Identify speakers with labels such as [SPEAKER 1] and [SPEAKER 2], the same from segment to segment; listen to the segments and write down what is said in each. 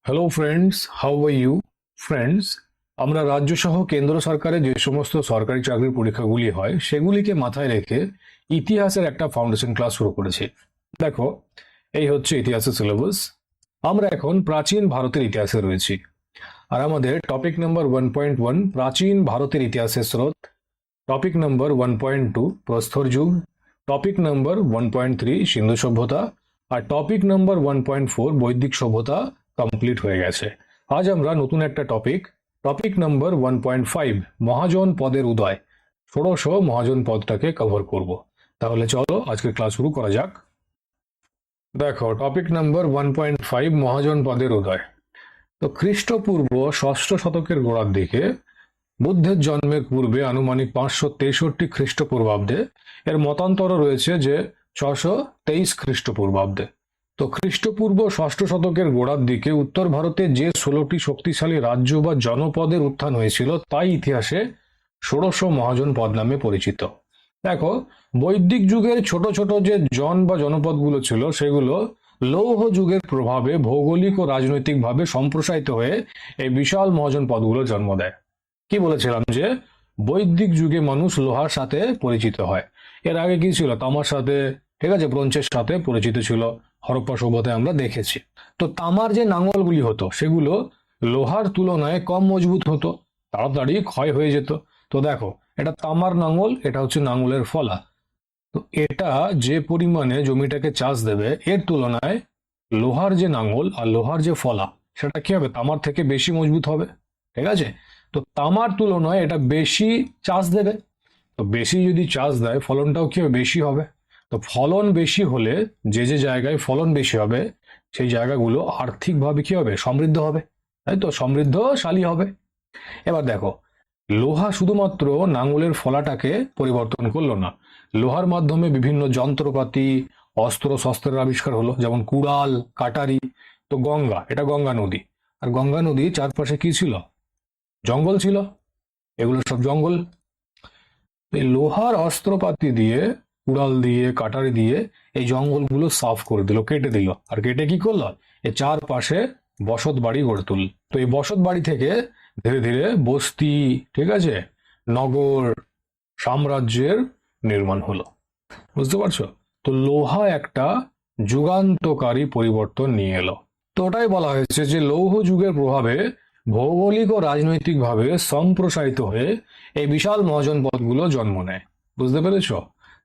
[SPEAKER 1] Hello friends, how are you friends? আমরা রাজ্য সহ কেন্দ্র সরকারের যে সমস্ত সরকারি চাকরির পরীক্ষাগুলি হয় সেগুলিকে মাথায় রেখে ইতিহাসের একটা ফাউন্ডেশন ক্লাস শুরু করেছি। দেখো, এই হচ্ছে ইতিহাসের সিলেবাস। আমরা এখন প্রাচীন ভারতের ইতিহাসে রয়েছি, আর আমাদের টপিক নাম্বার 1.1 প্রাচীন ভারতের ইতিহাসের স্রোত, টপিক নাম্বার 1.2 প্রস্তর যুগ, টপিক নাম্বার 1.3 সিন্ধু সভ্যতা, আর টপিক নাম্বার 1.4 বৈদিক সভ্যতা কমপ্লিট হয়ে গেছে। আজ আমরা নতুন একটা টপিক নাম্বার 1.5 মহাজন পদের উদয়, ষোড়শ মহাজন পদটাকে কভার করব। তাহলে চলো আজকে ক্লাস শুরু করা যাক। দেখো, টপিক নাম্বার 1.5 মহাজন পদের উদয়। তো খ্রিস্টপূর্ব ষষ্ঠ শতকের গোড়ার দিকে, বুদ্ধের জন্মের পূর্বে আনুমানিক 563 খ্রিস্টপূর্বাব্দে, এর মতান্তর রয়েছে যে 623 খ্রিস্টপূর্বাব্দে। তো খ্রিস্টপূর্ব ষষ্ঠ শতকের গোড়ার দিকে উত্তর ভারতে যে 16টি শক্তিশালী রাজ্য বা জনপদের উত্থান হয়েছিল তাই ইতিহাসে ষোড়শ মহাজন পদ নামে পরিচিত। দেখো, বৈদিক যুগের ছোট ছোট যে জন বা জনপদগুলো ছিল সেগুলো লৌহ যুগের প্রভাবে ভৌগোলিক ও রাজনৈতিকভাবে সম্প্রসারিত হয়ে এই বিশাল মহাজন পদগুলো জন্ম দেয়। কি বলেছিলাম যে বৈদিক যুগে মানুষ লোহার সাথে পরিচিত হয়। এর আগে কি ছিল? তামার সাথে, ঠিক আছে, ব্রোঞ্জের সাথে পরিচিত ছিল। হরপ্পা সভ্যতায় আমরা দেখেছি। তো তামার যে নাঙলগুলি হতো সেগুলো লোহার তুলনায় কম মজবুত হতো, তাড়াতাড়ি ক্ষয় হয়ে যেত। তো দেখো, এটা তামার নাঙল, এটা হচ্ছে নাঙলের ফলা। তো এটা যে পরিমাণে জমিটাকে চাষ দেবে এর তুলনায় লোহার যে নাঙল আর লোহার যে ফলা সেটা কি হবে? তামার থেকে বেশি মজবুত হবে, ঠিক আছে? তো তামার তুলনায় এটা বেশি চাষ দেবে। তো বেশি যদি চাষ দেয় ফলনটাও কি হবে? বেশি হবে। তো ফলন বেশি হলে যে যে জায়গায় ফলন বেশি হবে সেই জায়গাগুলো আর্থিকভাবে কি হবে? সমৃদ্ধ হবে, তাই তো, সমৃদ্ধশালী হবে। এবার দেখো, লোহা শুধুমাত্র নাঙলের ফলাটাকে পরিবর্তন করলো না, লোহার মাধ্যমে বিভিন্ন যন্ত্রপাতি, অস্ত্র শস্ত্রের আবিষ্কার হলো, যেমন কুড়াল, কাটারি। তো গঙ্গা, এটা গঙ্গা নদী, আর গঙ্গা নদী চারপাশে কি ছিল? জঙ্গল ছিল। এগুলো সব জঙ্গল। এই লোহার অস্ত্রপাতি দিয়ে, কুড়াল দিয়ে, কাটারি দিয়ে এই জঙ্গলগুলো সাফ করে দিল, কেটে দিল। আর কেটে কি করলো? এর চারপাশে বসত বাড়ি গড়ে তুলল। তো এই বসত বাড়ি থেকে ধীরে ধীরে বস্তি, ঠিক আছে, নগর, সাম্রাজ্যের নির্মাণ হলো। বুঝতে পারছো? তো লোহা একটা যুগান্তকারী পরিবর্তন নিয়ে এলো। তো ওটাই বলা হয়েছে যে লৌহ যুগের প্রভাবে ভৌগোলিক ও রাজনৈতিকভাবে সম্প্রসারিত হয়ে এই বিশাল মহাজন পদগুলো জন্ম নেয়। বুঝতে পেরেছ?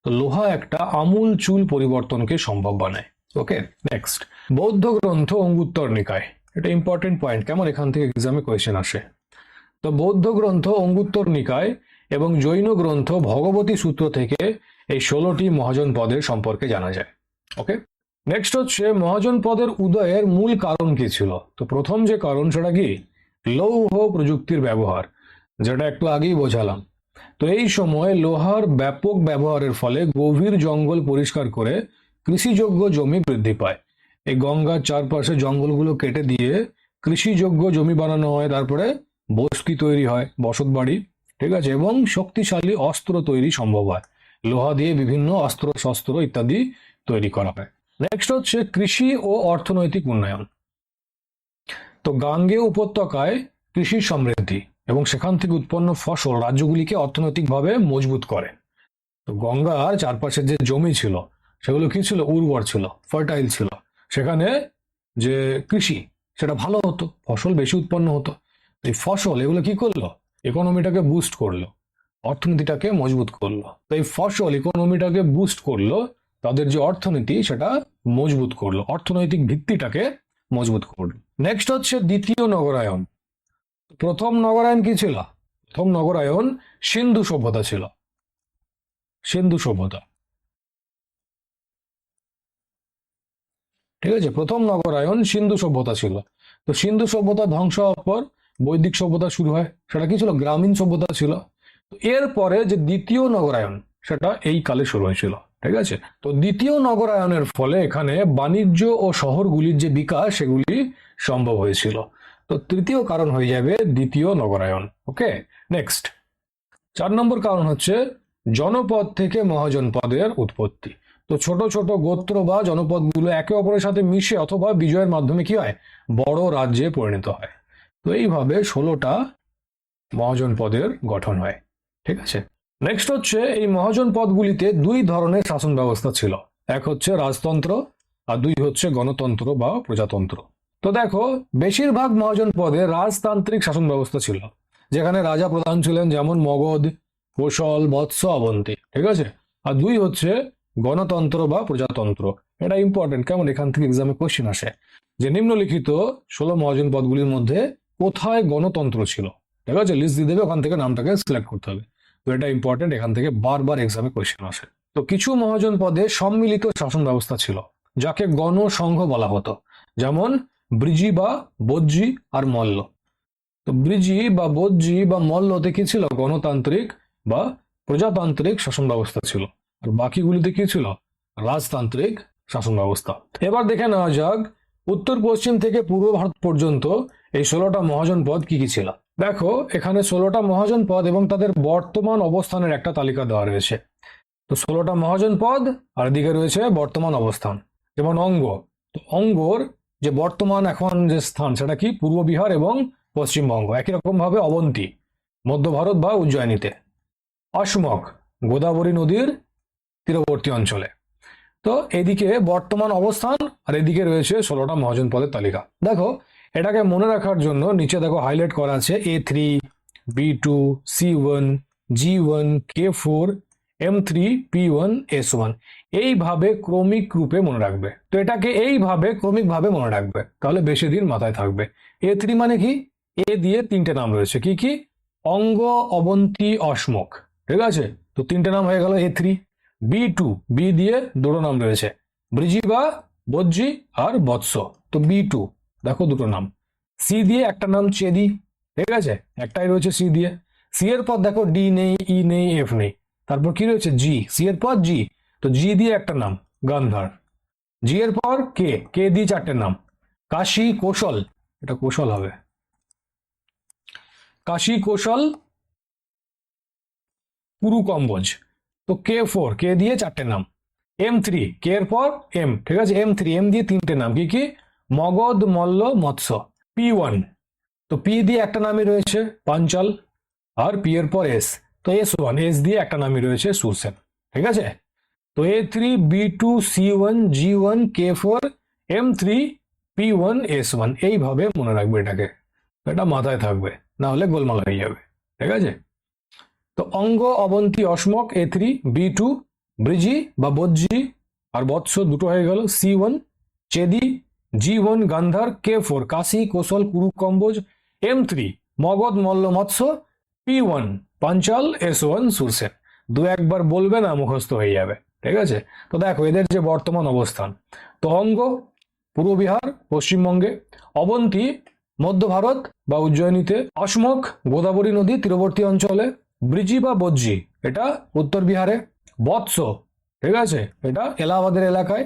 [SPEAKER 1] তো লোহা একটা আমূল চুল পরিবর্তনকে সম্ভব বানায়। ওকে, নেক্সট, বৌদ্ধ গ্রন্থ অঙ্গুত্তর নিকায়। এটা ইম্পর্টেন্ট পয়েন্ট, কেমন এখান থেকে এক্সামে কোয়েশ্চেন আসে। তো বৌদ্ধ গ্রন্থ অঙ্গুত্তর নিকায় এবং জৈন গ্রন্থ ভগবতী সূত্র থেকে এই 16টি মহাজন পদের সম্পর্কে জানা যায়। ওকে, নেক্সট হচ্ছে মহাজন পদের উদয়ের মূল কারণ কি ছিল। তো প্রথম যে কারণ সেটা কি? লৌহ প্রযুক্তির ব্যবহার, যেটা একটু আগেই বোঝালাম। তো এই সময় লোহার ব্যাপক ব্যবহারের ফলে গভীর জঙ্গল পরিষ্কার করে কৃষিযোগ্য জমি বৃদ্ধি পায়। এই গঙ্গার চারপাশে জঙ্গলগুলো কেটে দিয়ে কৃষিযোগ্য জমি বানানো হয়, তারপরে বস্তি তৈরি হয়, বসত বাড়ি, ঠিক আছে, এবং শক্তিশালী অস্ত্র তৈরি সম্ভব হয়। লোহা দিয়ে বিভিন্ন অস্ত্র শস্ত্র ইত্যাদি তৈরি করা হয়। নেক্সট হচ্ছে কৃষি ও অর্থনৈতিক উন্নয়ন। তো গাঙ্গেয় উপত্যকায় কৃষির সমৃদ্ধি এবং সেখান থেকে উৎপন্ন ফসল রাজ্যগুলিকে অর্থনৈতিকভাবে মজবুত করে। তো গঙ্গার চারপাশে যে জমি ছিল সেগুলো কি ছিল? উর্বর ছিল, ফার্টাইল ছিল। সেখানে যে কৃষি সেটা ভালো হতো, ফসল বেশি উৎপন্ন হতো। এই ফসল এগুলো কি করলো? ইকোনমিটাকে বুস্ট করলো, অর্থনীতিটাকে মজবুত করলো। তো এই ফসল ইকোনমিটাকে বুস্ট করলো, তাদের যে অর্থনীতি সেটা মজবুত করলো, অর্থনৈতিক ভিত্তিটাকে মজবুত করলো। নেক্সট হচ্ছে দ্বিতীয় নগরায়ন। প্রথম নগরায়ন কি ছিল? প্রথম নগরায়ন সিন্ধু সভ্যতা ছিল। সিন্ধু সভ্যতা, ঠিক আছে, প্রথম নগরায়ন সিন্ধু সভ্যতা ছিল। তো সিন্ধু সভ্যতা ধ্বংস হওয়ার পর বৈদিক সভ্যতা শুরু হয়, সেটা কি ছিল? গ্রামীণ সভ্যতা ছিল। তো এরপরে যে দ্বিতীয় নগরায়ন সেটা এই কালে শুরু হয়েছিল, ঠিক আছে। তো দ্বিতীয় নগরায়নের ফলে এখানে বাণিজ্য ও শহরগুলির যে বিকাশ সেগুলি সম্ভব হয়েছিল। তো তৃতীয় কারণ হয়ে যাবে দ্বিতীয় নগরায়ন। ওকে, নেক্সট, 4 নম্বর কারণ হচ্ছে জনপদ থেকে মহাজনপদের উৎপত্তি। তো তো ছোট ছোট গোত্র বা জনপদগুলো একে অপরের সাথে মিশে অথবা বিজয়ের মাধ্যমে কি হয়, বড় রাজ্যে পরিণত হয়। তো এইভাবে 16টা মহাজনপদের গঠন হয়। ঠিক আছে। নেক্সট হচ্ছে এই মহাজনপদগুলিতে দুই ধরনের শাসন ব্যবস্থা ছিল। এক হচ্ছে রাজতন্ত্র আর দুই হচ্ছে গণতন্ত্র বা প্রজাতন্ত্র। তো দেখো, বেশিরভাগ মহাজনপদে রাজতান্ত্রিক শাসন ব্যবস্থা ছিল, যেখানে রাজা প্রধান ছিলেন, যেমন মগধ, কোশল, বৎস, অবন্তী। ঠিক আছে। আর দুই হচ্ছে গণতন্ত্র বা প্রজাতন্ত্র। এটা ইম্পর্টেন্ট, কেমন এখান থেকে এক্সামে কোশ্চেন আসে যে নিম্নলিখিত 16 মহাজনপদগুলির মধ্যে কোথায় গণতন্ত্র ছিল। ঠিক আছে, লিস্ট দিয়ে দেবে, ওখান থেকে নামটাকে সিলেক্ট করতে হবে। তো এটা ইম্পর্টেন্ট, এখান থেকে বারবার এক্সামে কোশ্চেন আসে। তো কিছু মহাজনপদে সম্মিলিত শাসন ব্যবস্থা ছিল, যাকে গণসংঘ বলা হতো, যেমন ব্রিজি বা বজ্জি আর মল্ল। তো ব্রিজি বা বজ্জি বা মল্লতে কি ছিল, গণতান্ত্রিক বা প্রজাতান্ত্রিক শাসন ব্যবস্থা ছিল, আর বাকিগুলিতে কি ছিল, রাজতান্ত্রিক শাসন ব্যবস্থা। এবার দেখে নেওয়া যাক উত্তর পশ্চিম থেকে পূর্ব ভারত পর্যন্ত এই 16টা মহাজনপদ কি কি ছিল। দেখো, এখানে 16টা মহাজনপদ এবং তাদের বর্তমান অবস্থানের একটা তালিকা দেওয়া রয়েছে। তো 16টা মহাজনপদ আর এদিকে রয়েছে বর্তমান অবস্থান। যেমন অঙ্গ, তো অঙ্গর যে বর্তমান এখন যে স্থান সেটা কি, পূর্ব বিহার এবং পশ্চিমবঙ্গ। একই রকম ভাবে অবন্তী মধ্য ভারত বা উজ্জয়িনীতে। অসমক গোদাবরী নদীর তীরবর্তী অঞ্চলে। তো এদিকে বর্তমান অবস্থান আর এদিকে রয়েছে 16টা মহাজনপদের তালিকা। দেখো, এটাকে মনে রাখার জন্য নিচে দেখো হাইলাইট করা আছে A3, B2, C1, G1, K4, M3, P1, S1। এইভাবে ক্রমিক রূপে মনে রাখবে। তো এটাকে এইভাবে ক্রমিক ভাবে মনে রাখবে, তাহলে বেশি দিন মাথায় থাকবে। A3 মানে কি, এ দিয়ে 3টে নাম রয়েছে, কি কি, অঙ্গ, অবন্তী, অসমক। ঠিক আছে, তো 3টে নাম হয়ে গেল A3। B2, বি দিয়ে 2টো নাম রয়েছে, ব্রিজি বা বজ্জি আর বৎস। তো B2 দেখো 2টো নাম। সি দিয়ে একটা নাম চেদি। ঠিক আছে, একটাই রয়েছে সি দিয়ে। সি এর পর দেখো ডি নেই, ই নেই, এফ নেই। তারপর কি রয়েছে, জি। সি এর পর জি, তো জি দিয়ে একটা নাম গান্ধার। জি এর পর কে, কে দিয়ে 4টে নাম, কাশী, কৌশল, এটা কৌশল হবে, কাশী, কৌশল, পুরু, কম্বোজ। তো K4, কে দিয়ে 4টে নাম। M3, কে এর পর এম। ঠিক আছে, M3, এম দিয়ে 3টে নাম, কি কি, মগধ, মল্ল, মৎস্য। P1, তো পি দিয়ে একটা নামই রয়েছে পাঞ্চাল, আর পি এর পর এস। তো S1, এস দিয়ে একটা নামই রয়েছে সুরসেন। ঠিক আছে, তো A3, B2, C1, G1, K4, M3, P1, S1। এইভাবে মনে রাখবে এটাকে, এটা মাথায় থাকবে, না হলে গোলমাল হয়ে যাবে। ঠিক আছে। তো অঙ্গ, অবন্তী, অসমক A3, B2, ব্রিজি বা বজ্জি আর বৎস 2টো হয়ে গেল, C1 চেদি, G1 গান্ধার, K4 কাশী, কৌশল, কুরু, কম্বোজ, M3 মগধ, মল্ল, মৎস্য, P1 পাঞ্চাল, S1 সুরসেন। দু একবার বলবে না, মুখস্থ হয়ে যাবে। ঠিক আছে। তো দেখো এদের যে বর্তমান অবস্থান, তো অঙ্গ পূর্ব বিহার পশ্চিমবঙ্গে, অবন্তী মধ্য ভারত বা উজ্জয়িনীতে, অসমক গোদাবরী নদী তীরবর্তী অঞ্চলে, ব্রিজি বা বজ্জি এটা উত্তর বিহারে, বৎস ঠিক আছে এটা এলাহাবাদের এলাকায়,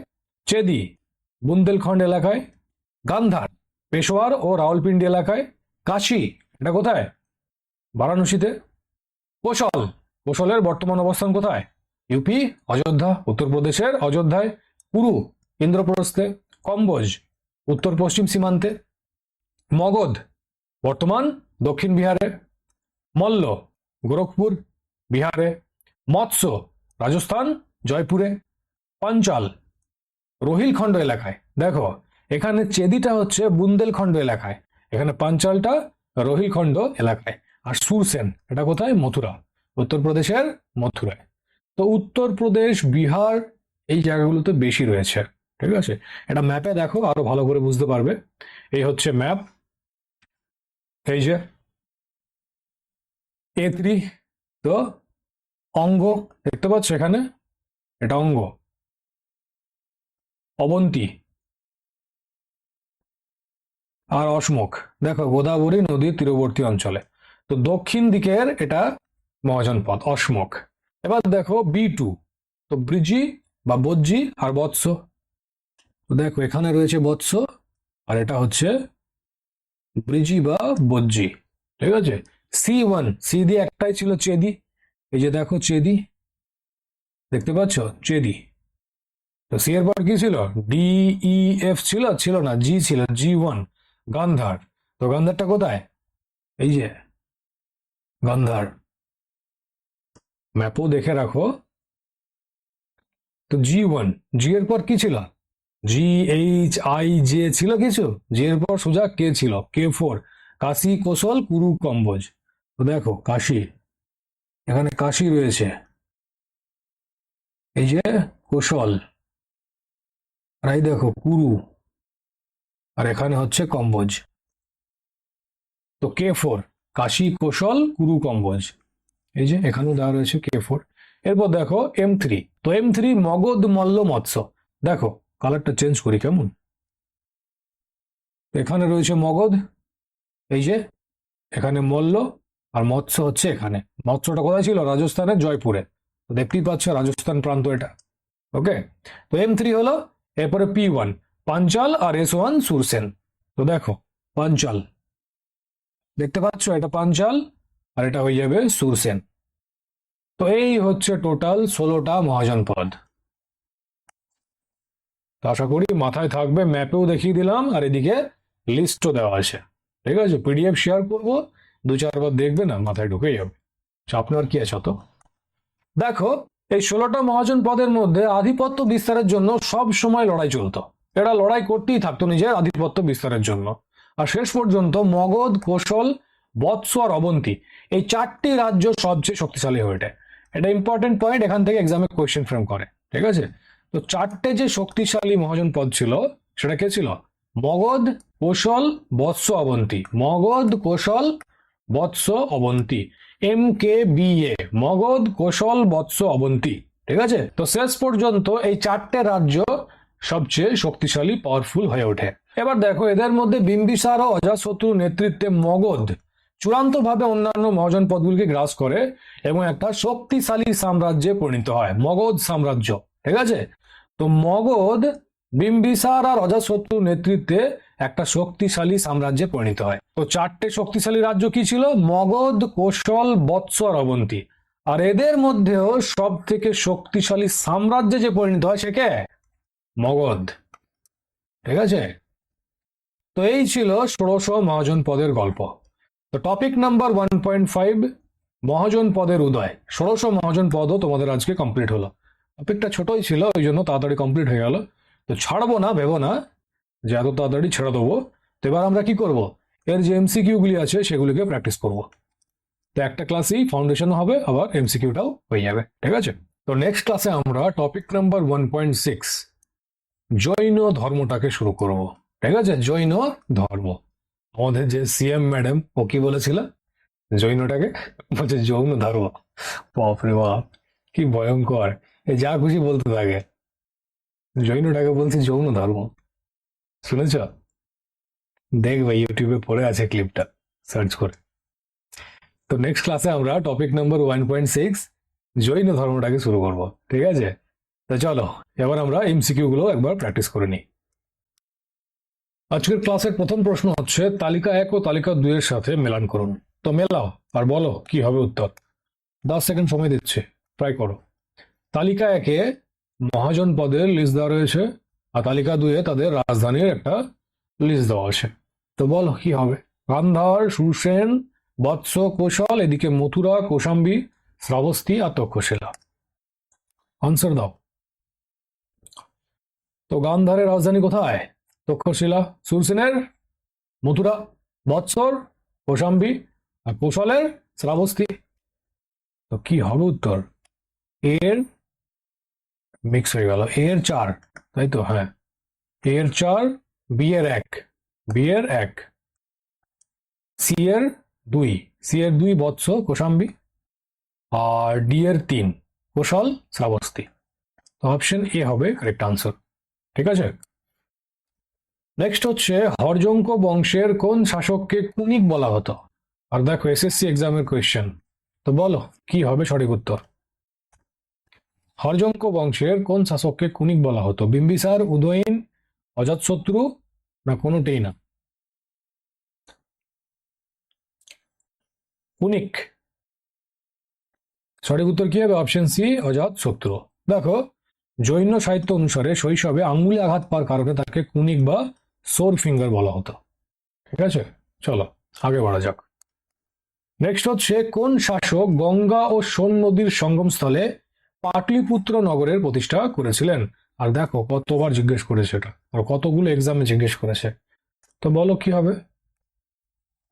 [SPEAKER 1] চেদি বুন্দেলখণ্ড এলাকায়, গান্ধার পেশোয়ার ও রাওয়ালপিন্ডি এলাকায়, কাশী এটা কোথায়, বারাণসীতে, কোশল, কোশলের বর্তমান অবস্থান কোথায়, ইউপি অযোধ্যা উত্তরপ্রদেশের অযোধ্যায়, পুরু ইন্দ্রপ্রস্থে, কম্বোজ উত্তর পশ্চিম সীমান্তে, মগধ বর্তমান দক্ষিণ বিহারে, মল্ল গোরখপুর বিহারে, মৎস্য রাজস্থান জয়পুরে, পাঞ্চাল রোহিলখণ্ড এলাকায়। দেখো এখানে চেদিটা হচ্ছে বুন্দেলখণ্ড এলাকায়, এখানে পাঞ্চালটা রোহিলখণ্ড এলাকায়, আর সুরসেন এটা কোথায়, মথুরা উত্তরপ্রদেশের মথুরায়। তো উত্তরপ্রদেশ বিহার এই জায়গাগুলোতে বেশি রয়েছে। ঠিক আছে, এটা ম্যাপে দেখো আরো ভালো করে বুঝতে পারবে। এই হচ্ছে ম্যাপ, এই যে A3, তো অঙ্গ দেখতে পাচ্ছ এখানে, এটা অঙ্গ, অবন্তী আর অসমক দেখো গোদাবরী নদীর তীরবর্তী অঞ্চলে। তো দক্ষিণ দিকের এটা মহাজনপদ অসমক। এবার দেখো B2, তো ব্রিজি বা বজ্জি আর বৎস। তো দেখো এখানে রয়েছে বৎস আর এটা হচ্ছে ব্রিজি বা বজ্জি। ঠিক আছে, C1, সি দিয়ে একটাই ছিল চেদি, এই যে দেখো চেদি দেখতে পাচ্ছ চেদি, তো সি এর পর কি ছিল? ডি, ই, এফ ছিল? ছিল না, জি ছিল, G1 গান্ধার। তো গান্ধারটা কোথায়? এই যে গান্ধার, ম্যাপও দেখে রাখো। তো G1, জি এর পর কি ছিল? GHIJ ছিল কিছু? জি এর পর সোজা কে ছিল, K4, কাশী, কোশল, কুরু, কম্বোজ। তো দেখো কাশী, এখানে কাশী রয়েছে, এই যে কোশল, আর এই দেখো কুরু, আর এখানে হচ্ছে কম্বোজ। তো K4, কাশী, কোশল, কুরু, কম্বোজ, এই যে এখানেও দেওয়া রয়েছে K4। এরপর দেখো M3, তো M3 মগধ, মল্ল, মৎস্য। দেখো কালারটা চেঞ্জ করি কেমন, এখানে রয়েছে মগধ, এই যে এখানে মল্ল, আর মৎস্য হচ্ছে এখানে। মৎস্যটা কোথায় ছিল? রাজস্থানের জয়পুরে। তো দেখতেই পাচ্ছ রাজস্থান প্রান্ত এটা। ওকে, তো M3 হলো। এরপরে P1 পাঞ্চাল, আর S1 সুরসেন। তো দেখো পাঞ্চাল, দেখতে পাচ্ছ এটা পাঞ্চাল, আর এটা হয়ে যাবে সুরসেন। তো এই হচ্ছে টোটাল 16টা মহাজনপদ। তো আশা করি মাথায় থাকবে, ম্যাপেও দেখিয়ে দিলাম, আর এদিকে লিস্টও দেওয়া আছে। ঠিক আছে, পিডিএফ শেয়ার করবো, 2-4 বার দেখবে না, মাথায় ঢুকে যাবে। আপনার কি আছে? তো দেখো, এই 16টা মহাজন পদের মধ্যে আধিপত্য বিস্তারের জন্য সব সময় লড়াই চলতো। এরা লড়াই করতেই থাকতো নিজের আধিপত্য বিস্তারের জন্য। আর শেষ পর্যন্ত মগধ, কোশল, বৎস আর অবন্তী, এই 4টি রাজ্য সবচেয়ে শক্তিশালী হয়ে ওঠে। এটা ইম্পর্টেন্ট পয়েন্ট, এখান থেকে এক্সামে কোয়েশ্চেন ফ্রেম করে। ঠিক আছে, তো 4টে যে শক্তিশালী মহাজন পদ ছিল, সেটা কে ছিল? মগধ, কোশল, বৎস, অবন্তী। মগধ, কোশল, বৎস, অবন্তী। MKBA, মগধ, কোশল, বৎস, অবন্তী। ঠিক আছে, তো শেষ পর্যন্ত এই 4টে রাজ্য সবচেয়ে শক্তিশালী, পাওয়ারফুল হয়ে ওঠে। এবার দেখো, এদের মধ্যে বিম্বিসার ও অজাতশত্রুর নেতৃত্বে মগধ চূড়ান্তভাবে অন্যান্য মহাজন পদগুলিকে গ্রাস করে এবং একটা শক্তিশালী সাম্রাজ্যে পরিণত হয়, মগধ সাম্রাজ্য। ঠিক আছে, তো মগধ বিম্বিসার আর অজাতশত্রুর নেতৃত্বে একটা শক্তিশালী সাম্রাজ্যে পরিণত হয়। তো 4টে শক্তিশালী রাজ্য কি ছিল? মগধ, কোশল, বৎস আর অবন্তী। আর এদের মধ্যেও সব থেকে শক্তিশালী সাম্রাজ্যে যে পরিণত হয় সে কে? মগধ। ঠিক আছে, তো এই ছিল 1600 মহাজন পদের গল্প। তো টপিক নাম্বার 1.5, মহাজন পদের উদয়। 1600 মহাজন পদও তোমাদের আজকে কমপ্লিট হলো। টপিকটা ছোটই ছিল, ওই জন্য তাড়াতাড়ি কমপ্লিট হয়ে গেল। তো ছাড়বো না, ভেবো না যে এত তাড়াতাড়ি ছেড়ে দেবো। তো এবার আমরা কি করব, এর যে MCQ গুলি আছে সেগুলিকে প্র্যাকটিস করব। তো একটা ক্লাসেই ফাউন্ডেশন হবে, আবার MCQটাও হয়ে যাবে। ঠিক আছে, তো নেক্সট ক্লাসে আমরা টপিক নাম্বার 1.6, জৈন ধর্মটাকে শুরু করব। ঠিক আছে, জৈন ধর্ম। আমাদের যে CM ম্যাডাম, ও কি বলেছিল জৈনটাকে? বলছে যৌন ধর্ম। বাপরে বাপ, কি ভয়ঙ্কর! এই যা খুশি বলতে থাকে, জৈনটাকে বলছে যৌন ধর্ম। শুনেছ? দেখবে ইউটিউবে পড়ে আছে ক্লিপটা, সার্চ করে। তো নেক্সট ক্লাসে আমরা টপিক নাম্বার 1.6, জৈন ধর্মটাকে শুরু করব। ঠিক আছে, তো চলো এবার আমরা MCQ গুলো একবার প্র্যাকটিস করে নিই। আজকের ক্লাসের প্রথম প্রশ্ন হচ্ছে, তালিকা 1 ও তালিকা 2 এর সাথে মেলান করুন। তো মেলাও আর বলো কি হবে উত্তর। 10 সেকেন্ড সময় দিচ্ছে, ট্রাই করো। তালিকা 1-এ মহাজন পদের লিস্ট দেওয়া রয়েছে, আর তালিকা 2-এ তাদের রাজধানীর একটা লিস্ট দেওয়া আছে। তো বলো কি হবে। গান্ধার, সুরসেন, বৎস, কোশল, এদিকে মথুরা, কোশাম্বী, শ্রাবস্তী আর তক্ষশিলা। আনসার দাও। তো গান্ধারের রাজধানী কোথায়? তক্ষশিলা। সুরসেনের মথুরা, বৎসর কোশাম্বী, আর কোশলের শ্রাবস্তী। তো কি হবে উত্তর? এর মিক্স হয়ে গেল, এর 4, তাই তো? হ্যাঁ, এর 4, বি এর 1, বি এর 1, সি এর 2, সি এর 2 বৎস কোশাম্বী, আর ডি এর 3 কোশল, শ্রাবস্তী। তো অপশন এ হবে কারেক্ট আনসার। ঠিক আছে, নেক্সট হচ্ছে, হর্যঙ্ক বংশের কোন শাসককে কুনিক বলা হতো? আর দেখো SSC এক্সামের কোয়েশ্চেন। তো বলো কি হবে সঠিক উত্তর। হর্যঙ্ক বংশের কোন শাসককে কুনিক বলা হতো? বিম্বিসার, উদয়ন, অজাতশত্রু, না কোনোটাই না? কুনিক। সঠিক উত্তর কি হবে? অপশন সি, অজাতশত্রু। দেখো, জৈন সাহিত্য অনুসারে শৈশবে আঙ্গুলে আঘাত পাওয়ার কারণে তাকে কুনিক বা সোর ফিঙ্গার বলা হতো। ঠিক আছে, চলো আগে বাড়া যাক। নেক্সট হচ্ছে, কোন শাসক গঙ্গা ও সোন নদীর সঙ্গমস্থলে পাটলিপুত্র নগরের প্রতিষ্ঠা করেছিলেন? আর দেখো কতবার জিজ্ঞেস করেছে এটা, আর কতগুলো এক্সামে জিজ্ঞেস করেছে। তো বলো কি হবে?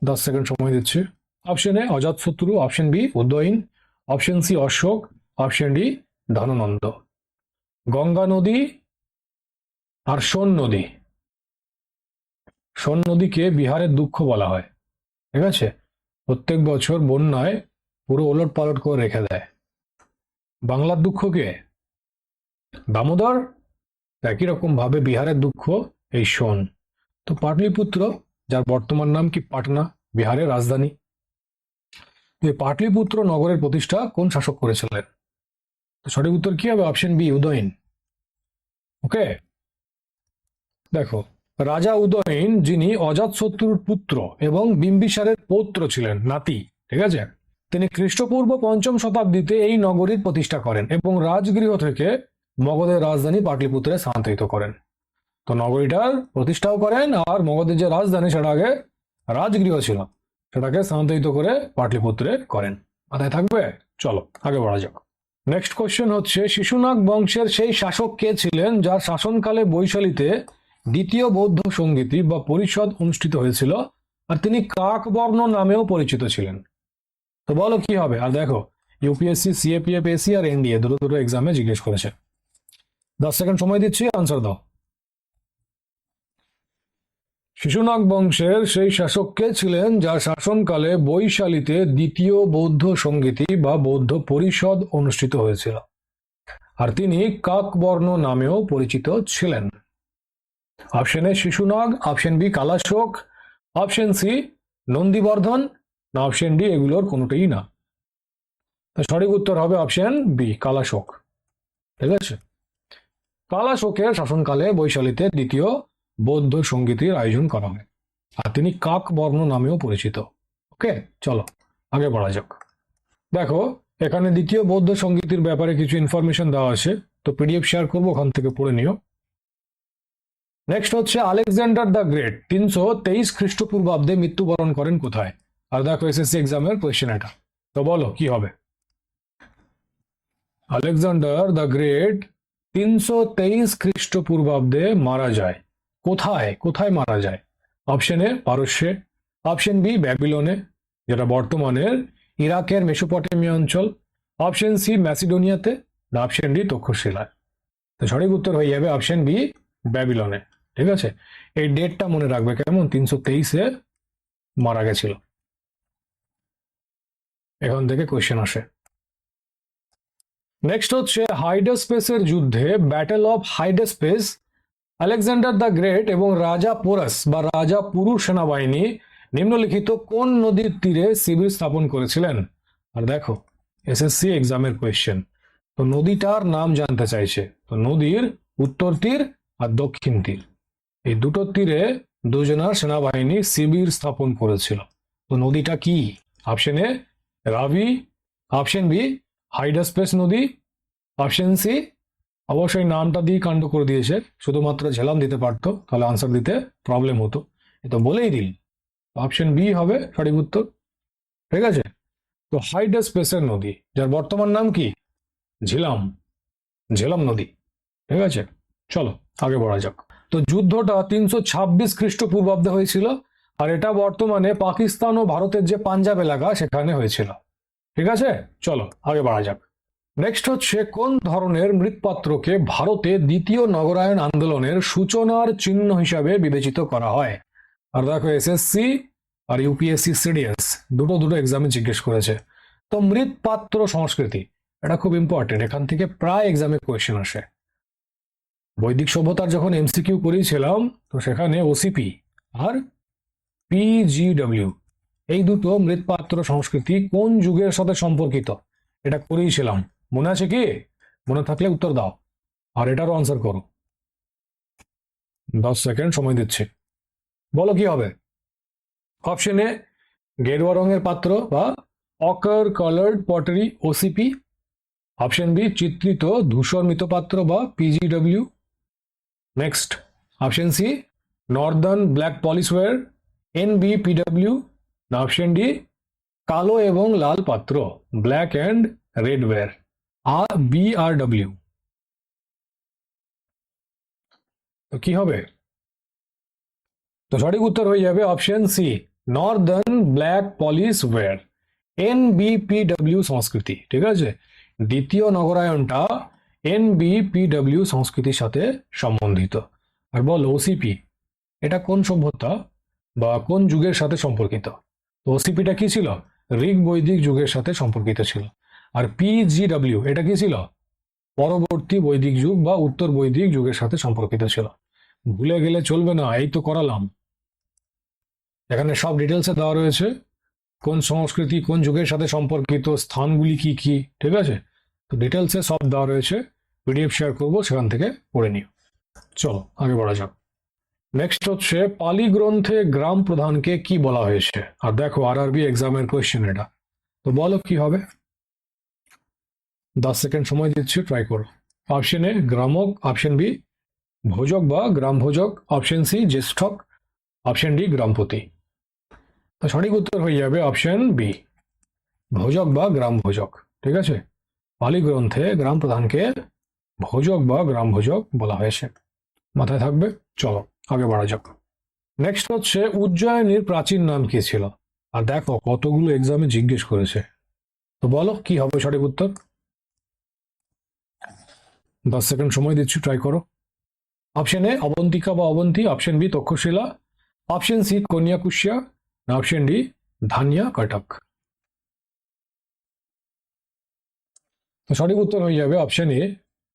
[SPEAKER 1] 10 সেকেন্ড সময় দিচ্ছি। Option A Ajatashatru, option B Udayan, option C Ashoka, option D Dhanananda. Ganga নদী আর সোন নদী। সোন নদীকে বিহারের দুঃখ বলা হয়। ঠিক আছে, প্রত্যেক বছর বন্যায় পুরো ওলট পালট করে রেখে দেয়। বাংলার দুঃখকে দামোদর, একই রকম ভাবে বিহারের দুঃখ এই সোন। তো পাটলিপুত্র, যার বর্তমান নাম কি পাটনা, বিহারের রাজধানী। এই পাটলিপুত্র নগরের প্রতিষ্ঠা কোন শাসক করেছিলেন? তো সঠিক উত্তর কি হবে? Option B Udayan. ওকে, দেখো, রাজা উদয়ন, যিনি অজাতশত্রুর পুত্র এবং বিম্বিসারের পৌত্র ছিলেন, নাতি। ঠিক আছে, তিনি খ্রিস্টপূর্ব 5ম শতাব্দীতে এই নগরীর প্রতিষ্ঠা করেন এবং রাজগৃহ থেকে মগধের রাজধানী পাটলিপুত্রে স্থানান্তরিত করেন। তো নগরীটার প্রতিষ্ঠাও করেন, আর মগধের যে রাজধানী সেটা আগে রাজগৃহ ছিল, সেটাকে স্থানান্তরিত করে পাটলিপুত্রে করেন। মাথায় থাকবে? চলো আগে বাড়া যাক। নেক্সট কোশ্চেন হচ্ছে, শিশুনাগ বংশের সেই শাসক কে ছিলেন যার শাসনকালে বৈশালীতে দ্বিতীয় বৌদ্ধ সঙ্গীতি বা পরিষদ অনুষ্ঠিত হয়েছিল, আর তিনি কাকবর্ণ নামেও পরিচিত ছিলেন? তো বলো কি হবে? আর দেখো, ইউপিএসসি, সিএপিএফএসসি আর এনডিএ দুটো দুটো এক্সামে জিজ্ঞেস করেছে। 10 সেকেন্ড সময় দিচ্ছি, আনসার দাও। শিশুনাগ বংশের সেই শাসক কে ছিলেন যার শাসনকালে বৈশালীতে দ্বিতীয় বৌদ্ধ সঙ্গীতি বা বৌদ্ধ পরিষদ অনুষ্ঠিত হয়েছিল, আর তিনি কাকবর্ণ নামেও পরিচিত ছিলেন? Option A Shishunaga, option B Kalashoka, option C Nandivardhana, না অপশন ডি এগুলোর কোনোটাই না? তো সঠিক উত্তর হবে অপশন বি কালাশোক। ঠিক আছে, কালাশোকের শাসনকালে বৈশালীতে দ্বিতীয় বৌদ্ধ সঙ্গীতের আয়োজন করা হয়, আর তিনি কাকবর্ণ নামেও পরিচিত। ওকে, চলো আগে বাড়া যাক। দেখো, এখানে দ্বিতীয় বৌদ্ধ সঙ্গীতের ব্যাপারে কিছু ইনফরমেশন দেওয়া আছে, তো পিডিএফ শেয়ার করবো, ওখান থেকে পড়ে নিও। নেক্সট হচ্ছে, আলেকজান্ডার দ্য গ্রেট 323 খ্রিস্টপূর্বাব্দে মৃত্যুবরণ করেন কোথায়? আর দেখো এসএসসি এক্সামের কোয়েশ্চেন এটা। তো বলো কি হবে? আলেকজান্ডার দ্য গ্রেট 323 খ্রিস্টপূর্বাব্দে মারা যায় কোথায়? কোথায় মারা যায়? অপশন এ পারস্যে, অপশন বি ব্যাবিলনে, যেটা বর্তমানের ইরাকের মেসোপটেমিয়া অঞ্চল, অপশন সি ম্যাসিডোনিয়াতে, না অপশন ডি তক্ষশিলায়? তো সঠিক উত্তর হয়ে যাবে অপশন বি ব্যাবিলনে। ঠিক আছে, এই ডেটটা মনে রাখবে কেমন, 323-এ মারা গেছিল। এখান থেকে কোয়েশ্চেন আসে। নেক্সট হচ্ছে, হাইডাসপেসের যুদ্ধে, battle of Hydaspes, Alexander the great এবং রাজা পোরাস বা রাজা পুরু সেনাবাহিনী নিম্নলিখিত কোন নদীর তীরে শিবির স্থাপন করেছিলেন? আর দেখো এসএসসি এক্সামের কোয়েশ্চেন, তো নদীটার নাম জানতে চাইছে। তো নদীর উত্তর তীর আর দক্ষিণ তীর, এই দুটো তীরে দুজনার সেনাবাহিনী শিবির স্থাপন করেছিল। তো নদীটা কি? Option A Ravi, option B Hydaspes নদী, অপশন সি, অবশ্যই নামটা দিয়ে কাণ্ড করে দিয়েছে, শুধুমাত্র ঝেলাম দিতে পারতো তাহলে আনসার দিতে প্রবলেম হতো, এ তো বলেই দিল। অপশন বি হবে সঠিক উত্তর। ঠিক আছে, তো হাইডাসপেসের নদী, যার বর্তমান নাম কি? ঝিলাম, ঝেলাম নদী। ঠিক আছে, চলো আগে বলা যাক। তো যুদ্ধটা 326 খ্রিস্টপূর্বাব্দে হয়েছিল, আর এটা বর্তমানে পাকিস্তান ও ভারতের যে পাঞ্জাব এলাকা সেখানে হয়েছিল। ঠিক আছে, চলো আগে বাড়া যাক। নেক্সট হচ্ছে, কোন ধরনের মৃৎপাত্রকে ভারতে দ্বিতীয় নগরায়ণ আন্দোলনের সূচনার চিহ্ন হিসাবে বিবেচিত করা হয়? আর দেখো এসএসসি আর ইউপিএসসি সিডিএস দুটো দুটো এক্সামে জিজ্ঞেস করেছে। তো মৃৎপাত্র সংস্কৃতি, এটা খুব ইম্পর্টেন্ট, এখান থেকে প্রায় এক্সামে কোয়েশ্চেন আসে। বৈদিক সভ্যতার যখন এমসিকিউ করিয়েছিলাম, তো সেখানে ওসিপি আর পিজিডব্লিউ এই দুটো মৃৎপাত্র সংস্কৃতি কোন যুগের সাথে সম্পর্কিত এটা করিয়েছিলাম। মনে আছে কি? মনে থাকলে উত্তর দাও, আর এটারও আনসার করো। 10 সেকেন্ড সময় দিচ্ছি, বলো কি হবে? অপশন এ গেরুয়া রঙের পাত্র বা ochre coloured pottery OCP, option B চিত্রিত ধূসর মৃৎপাত্র বা PGW. Next option C northern black polished ware NBPW. না অপশন ডি কালো এবং লাল পাত্র ব্ল্যাক অ্যান্ড রেডওয়্যার বিআরডব্লিউ। তো কি হবে? তো সঠিক উত্তর হয়ে যাবে option C northern black polished ware NBPW সংস্কৃতি। ঠিক আছে, দ্বিতীয় নগরায়নটা এনবিপিডব্লিউ সংস্কৃতির সাথে সম্বন্ধিত। আর বল ওসিপি এটা কোন সভ্যতা বা কোন যুগের সাথে সম্পর্কিত? তো ওসিপিটা কি ছিল? ঋগ বৈদিক যুগের সাথে সম্পর্কিত ছিল। আর পিজিডব্লিউ এটা কি ছিল? পরবর্তী বৈদিক যুগ বা উত্তর বৈদিক যুগের সাথে সম্পর্কিত ছিল। ভুলে গেলে চলবে না, এই তো করালাম। এখানে সব ডিটেলসে দেওয়া রয়েছে, কোন সংস্কৃতি কোন যুগের সাথে সম্পর্কিত, স্থানগুলি কি কি। ঠিক আছে, তো ডিটেলসে সব দেওয়া রয়েছে, পিডিএফ শেয়ার করবো, সেখান থেকে পড়ে নিও। চলো আগে বলা যাক। নেক্সট হচ্ছে পালি গ্রন্থে গ্রাম প্রধানকে কি বলা হয়েছে? আর দেখো আরআরবি এক্সামের কোয়েশ্চেন এটা। তো বলো কি হবে? 10 সেকেন্ড সময় দিচ্ছি, ট্রাই করো। অপশন এ গ্রামক, অপশন বি ভোজক বা গ্রাম ভোজক, অপশন সি জ্যেষ্ঠক, অপশন ডি গ্রামপতি। তো সঠিক উত্তর হয়ে যাবে অপশন বি ভোজক বা গ্রাম ভোজক। ঠিক আছে, পালি গ্রন্থে গ্রাম প্রধানকে ভোজক বা গ্রাম ভোজক বলা হয়েছে, মাথায় থাকবে। চলো আগে বাড়া যাক। নেক্সট হচ্ছে উজ্জয়িনীর প্রাচীন নাম কি ছিল? আর দেখো কতগুলো এক্সামে জিজ্ঞেস করেছে। তো বলো কি হবে সঠিক উত্তর? 10 সেকেন্ড সময় দিচ্ছি, ট্রাই করো। অপশন এ অবন্তিকা বা Avanti, option B Takshashila, option C Kanyakubja, না অপশন ডি ধানিয়া কটক। তো সঠিক উত্তর হয়ে যাবে অপশন এ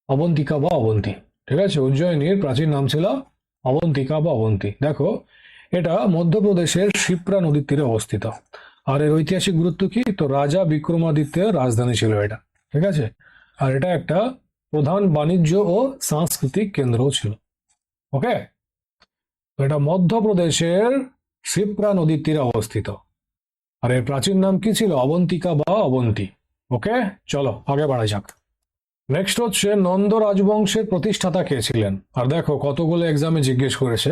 [SPEAKER 1] অবন্তিকা বা অবন্তী। ঠিক আছে, উজ্জয়িনীর প্রাচীন নাম ছিল অবন্তিকা বা অবন্তী। দেখো এটা মধ্যপ্রদেশের শিপ্রা নদীর তীরে অবস্থিত। আর এর ঐতিহাসিক গুরুত্ব কি? তো রাজা বিক্রমাদিত্যের রাজধানী ছিল এটা। ঠিক আছে, আর এটা একটা প্রধান বাণিজ্য ও সাংস্কৃতিক কেন্দ্রও ছিল। ওকে, তো এটা মধ্যপ্রদেশের শিপ্রা নদীর তীরে অবস্থিত। আর এর প্রাচীন নাম কি ছিল? অবন্তিকা বা অবন্তী। ওকে, চলো আগে বাড়া যাক। নেক্সট হচ্ছে নন্দ রাজবংশের প্রতিষ্ঠাতা কে ছিলেন? আর দেখো কতগুলো এক্সামে জিজ্ঞেস করেছে।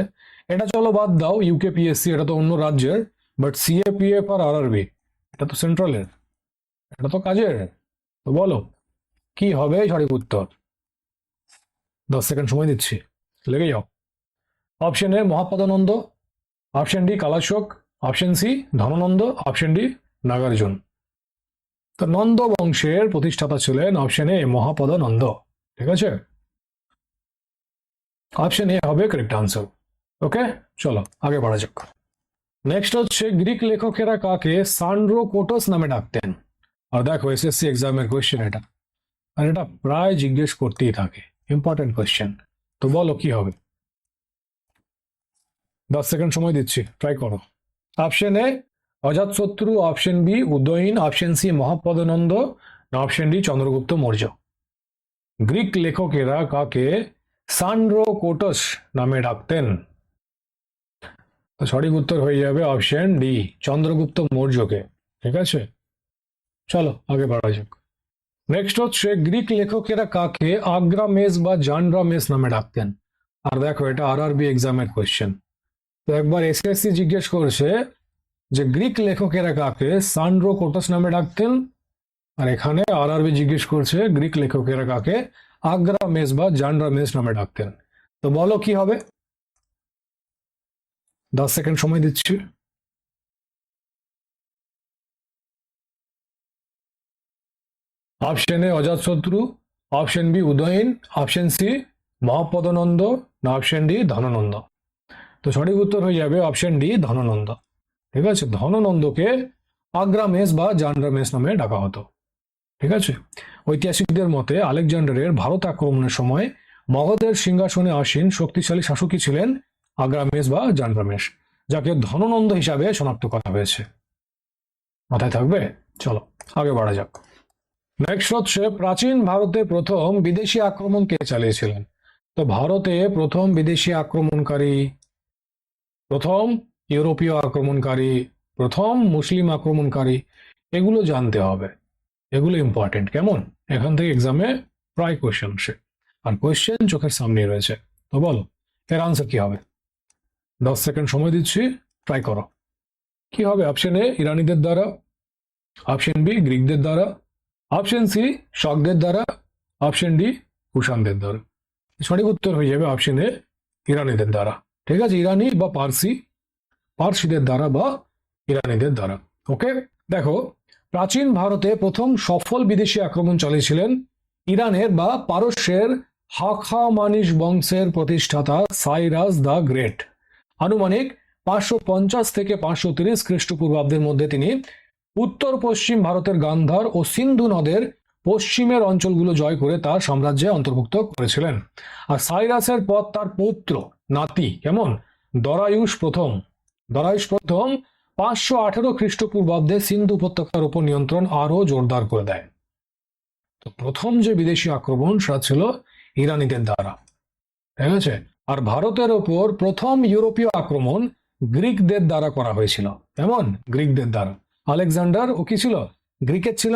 [SPEAKER 1] এটা চলো বাদ দাও, ইউকেপিএসসি এটা তো অন্য রাজ্যের, বাট সিএপিএফ আর আরআরবি এটা তো সেন্ট্রালের, এটা তো কাজের। তো বলো কি হবে সঠিক উত্তর? 10 সেকেন্ড সময় দিচ্ছি, লেগে যাও। Option A Mahapadmananda, option D Kalashoka, option C Dhanananda, option D Nagarjuna. তো নন্দ বংশের প্রতিষ্ঠাতা ছিলেন অপশন এ মহাপদানন্দ। ঠিক আছে, অপশন এ হবে কারেক্ট আনসার। ওকে, চলো আগে বাড়া যাক। নেক্সট হচ্ছে গ্রিক লেখকেরা কাকে সান্ড্রোকোটস নামে ডাকতেন? আর দেখো এসএসসি এক্সামের কোয়েশ্চেন এটা, আর এটা প্রায় জিজ্ঞেস করতেই থাকে, ইম্পর্টেন্ট কোয়েশ্চেন। তো বলো কি হবে? 10 সেকেন্ড সময় দিচ্ছি, ট্রাই করো। Option A Ajatashatru, option B Udayan, option C Mahapadmananda, না option D Chandragupta Maurya. Greek লেখকেরা কাকে সান্ড্রোকোটস নামে ডাকতেন? তো সঠিক উত্তর হয়ে যাবে অপশন ডি চন্দ্রগুপ্ত মৌর্যকে। ঠিক আছে, চলো আগে বাড়া যাক। নেক্সট হচ্ছে গ্রিক লেখকেরা কাকে আগ্রামেস বা জানরামেস নামে ডাকতেন? আর দেখো এটা আরআরবি এক্সামের কোয়েশ্চেন। তো একবার এসএসসি জিজ্ঞেস করেছে যে গ্রিক লেখকেরা কাকে সান্ড্রোকোটস নামে ডাকতেন, আর এখানে আরআরবি জিজ্ঞেস করছে গ্রিক লেখকেরা কাকে আগ্রামেস বা জানরামেস নামে ডাকতেন। তো বলো কি হবে? 10 সেকেন্ড সময় দিচ্ছি। Option A Ajatashatru, option B Udayan, option C Mahapadmananda, না অপশন ডি ধননন্দ। তো সঠিক উত্তর হয়ে যাবে অপশন ডি ধননন্দ। ঠিক আছে, ধননন্দকে আগ্রামেস বা জানরামেস নামে ডাকা হতো। ঠিক আছে, ঐতিহাসিকদের মতে আলেকজান্ডারের ভারত আক্রমণের সময় মগধের সিংহাসনে আসীন শক্তিশালী শাসকই ছিলেন আগ্রামেস বা জানরামেস, যাকে ধননন্দ হিসাবে শনাক্ত করা হয়েছে। মাথায় থাকবে। চলো আগে বাড়া যাক। নেক্সট হচ্ছে প্রাচীন ভারতে প্রথম বিদেশি আক্রমণ কে চালিয়েছিলেন? তো ভারতে প্রথম বিদেশি আক্রমণকারী, প্রথম ইউরোপীয় আক্রমণকারী, প্রথম মুসলিম আক্রমণকারী, এগুলো জানতে হবে। এগুলো ইম্পর্টেন্ট, কেমন? এখান থেকে এক্সামে প্রায় কোয়েশ্চেন আসে, আর কোয়েশ্চেন চোখের সামনে রয়েছে। তো বলো এর আনসার কি হবে? 10 সেকেন্ড সময় দিচ্ছি, ট্রাই করো। কি হবে? অপশন এ ইরানিদের দ্বারা, অপশন বি গ্রিকদের দ্বারা, অপশন সি শকদের দ্বারা, অপশন ডি কুষাণদের দ্বারা। সঠিক উত্তর হয়ে যাবে অপশন এ ইরানিদের দ্বারা। ঠিক আছে, ইরানি বা পার্সি, পার্সিদের দ্বারা বা ইরানিদের দ্বারা। ওকে, দেখো প্রাচীন ভারতে প্রথম সফল বিদেশি আক্রমণ চালিয়েছিলেন ইরানের বা পারস্যের হাখামানিশ বংশের প্রতিষ্ঠাতা সাইরাস দ্য গ্রেট। আনুমানিক 550 থেকে 530 খ্রিস্টপূর্বাব্দের মধ্যে তিনি উত্তর পশ্চিম ভারতের গান্ধার ও সিন্ধু নদের পশ্চিমের অঞ্চলগুলো জয় করে তার সাম্রাজ্যে অন্তর্ভুক্ত করেছিলেন। আর সাইরাসের পর তার পৌত্র, নাতি, কেমন, দরায়ুস প্রথম, দরায়ুস প্রথম 518 খ্রিস্টপূর্বাব্দে সিন্ধু উপত্যকার উপর নিয়ন্ত্রণ আরো জোরদার করে দেয়। তো প্রথম যে বিদেশি আক্রমণ সেটা ছিল ইরানিদের দ্বারা। ঠিক আছে, আর ভারতের ওপর প্রথম ইউরোপীয় আক্রমণ গ্রিকদের দ্বারা করা হয়েছিল। কেমন? গ্রিকদের দ্বারা। আলেকজান্ডার ও কি ছিল? গ্রিকের ছিল।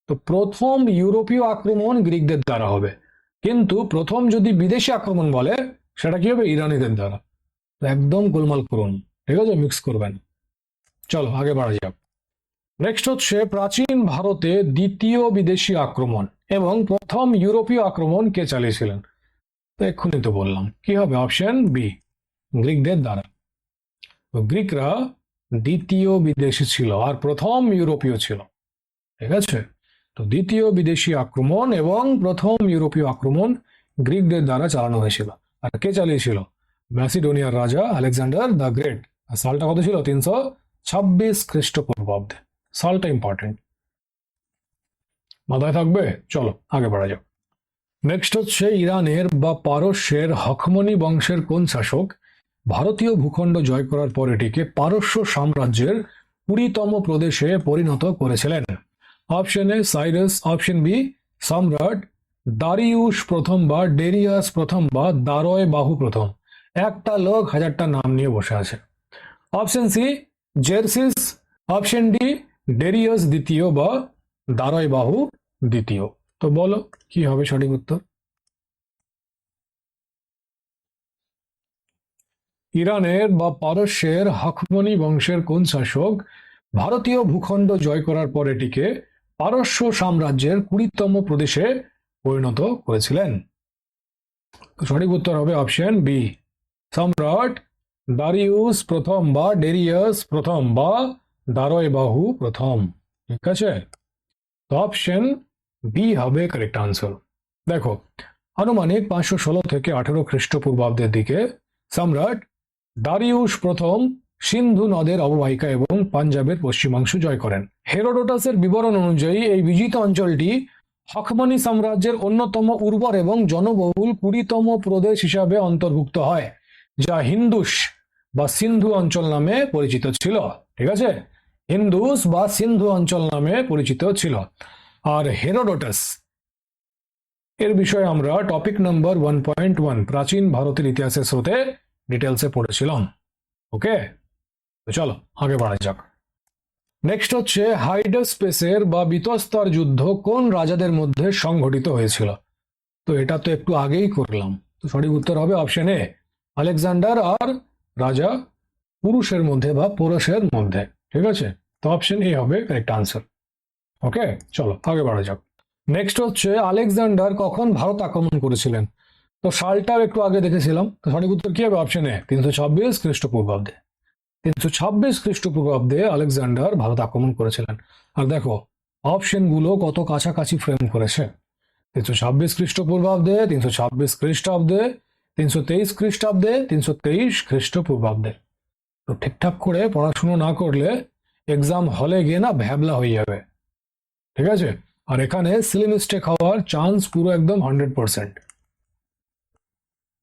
[SPEAKER 1] তো প্রথম ইউরোপীয় আক্রমণ গ্রিকদের দ্বারা হবে, কিন্তু প্রথম যদি বিদেশি আক্রমণ বলে সেটা কি হবে? ইরানিদের দ্বারা। তো একদম গোলমাল করুন, ঠিক আছে, মিক্স করবেন। চলো আগে বাড়া যাক। নেক্সট হচ্ছে প্রাচীন ভারতে দ্বিতীয় বিদেশি আক্রমণ এবং প্রথম ইউরোপীয় আক্রমণ কে চালিয়েছিলেন? তো এক্ষুনি তো বললাম, কি হবে? অপশন বি গ্রিকদের দ্বারা। তো গ্রিকরা দ্বিতীয় বিদেশি ছিল আর প্রথম ইউরোপীয় ছিল। ঠিক আছে, তো দ্বিতীয় বিদেশি আক্রমণ এবং প্রথম ইউরোপীয় আক্রমণ গ্রিকদের দ্বারা চালানো হয়েছিল। আর কে চালিয়েছিল? ম্যাসিডোনিয়ার রাজা আলেকজান্ডার দ্য গ্রেট। আর সালটা কত ছিল? 326 খ্রিস্টপূর্বাব্দে। সালটা ইম্পর্টেন্ট, মাথায় থাকবে। চলো আগে বাড়া যাক। নেক্সট হচ্ছে ইরানের বা পারস্যের হকমনি বংশের কোন শাসক ভারতীয় ভূখণ্ড জয় করার পর এটিকে পারস্য সাম্রাজ্যের 20তম প্রদেশে পরিণত করেছিলেন? Option A Cyrus, option B সম্রাট দারিউস প্রথম বা ডেরিয়াস প্রথম বা দারয় বাহু প্রথম। একটা লোক হাজারটা নাম নিয়ে বসে আছে। Option C Xerxes, option D Darius দ্বিতীয় বা দারয় বাহু দ্বিতীয়। তো বলো কি হবে সঠিক উত্তর? ইরানের বা পারস্যের হাকমনি বংশের কোন শাসক ভারতীয় ভূখণ্ড জয় করার পর এটিকে পারস্য সাম্রাজ্যের 20তম প্রদেশে পরিণত করেছিলেন? তো সঠিক উত্তর হবে অপশন বি সম্রাট দারিউস প্রথম বা ডেরিয়াস প্রথম বা দারয় বাহু প্রথম। ঠিক আছে, তো অপশন বি হবে কারেক্ট আনসার। দেখো আনুমানিক 516 থেকে 18 খ্রিস্টপূর্বাব্দের দিকে সম্রাট দারিউস প্রথম সিন্ধু নদের অববাহিকা এবং পাঞ্জাবের পশ্চিমাংশ জয় করেন। হেরোডোটাসের বিবরণ অনুযায়ী এই বিজিত অঞ্চলটি হকমনি সাম্রাজ্যের অন্যতম উর্বর এবং জনবহুল 20তম প্রদেশ হিসাবে অন্তর্ভুক্ত হয়, যা হিন্দুস বা সিন্ধু অঞ্চল নামে পরিচিত ছিল। ঠিক আছে, হিন্দুস বা সিন্ধু অঞ্চল নামে পরিচিত ছিল। আর হেরোডোটাস এর বিষয়ে আমরা টপিক নাম্বার 1.1 প্রাচীন ভারতের ইতিহাসের স্রোতে ডিটেলসে পড়েছিলাম। ওকে, তো চলো আগে বাড়া যাক। নেক্সট হচ্ছে হাইডাসপেসের বা বিতস্তার যুদ্ধ কোন রাজাদের মধ্যে সংঘটিত হয়েছিল? তো এটা তো একটু আগেই করলাম। তো সঠিক উত্তর হবে অপশন এ আলেকজান্ডার আর রাজা পুরুষের মধ্যে বা পোরসের মধ্যে। ঠিক আছে, তো অপশন এ হবে কারেক্ট আনসার। ওকে, চলো আগে বাড়া যাক। নেক্সট হচ্ছে আলেকজান্ডার কখন ভারত আক্রমণ করেছিলেন? তো সালটাও একটু আগে দেখেছিলাম। তো সঠিক উত্তর কি হবে? অপশন এ 326 খ্রিস্টপূর্বাব্দে। 326 খ্রিস্টপূর্বাব্দে আলেকজান্ডার ভারত আক্রমণ করেছিলেন। আর দেখো অপশন গুলো কত কাছাকাছি ফ্রেম করেছে। 326 খ্রিস্টপূর্বাব্দে, 326 খ্রিস্টাব্দে, 323 খ্রিস্টাব্দে, 323 খ্রিস্টপূর্বাব্দে। তো ঠিকঠাক করে পড়াশুনো না করলে এক্সাম হলে গিয়ে না ভ্যাবলা হয়ে যাবে। ঠিক আছে, আর এখানে সিলি মিস্টেক হওয়ার চান্স পুরো একদম 100%।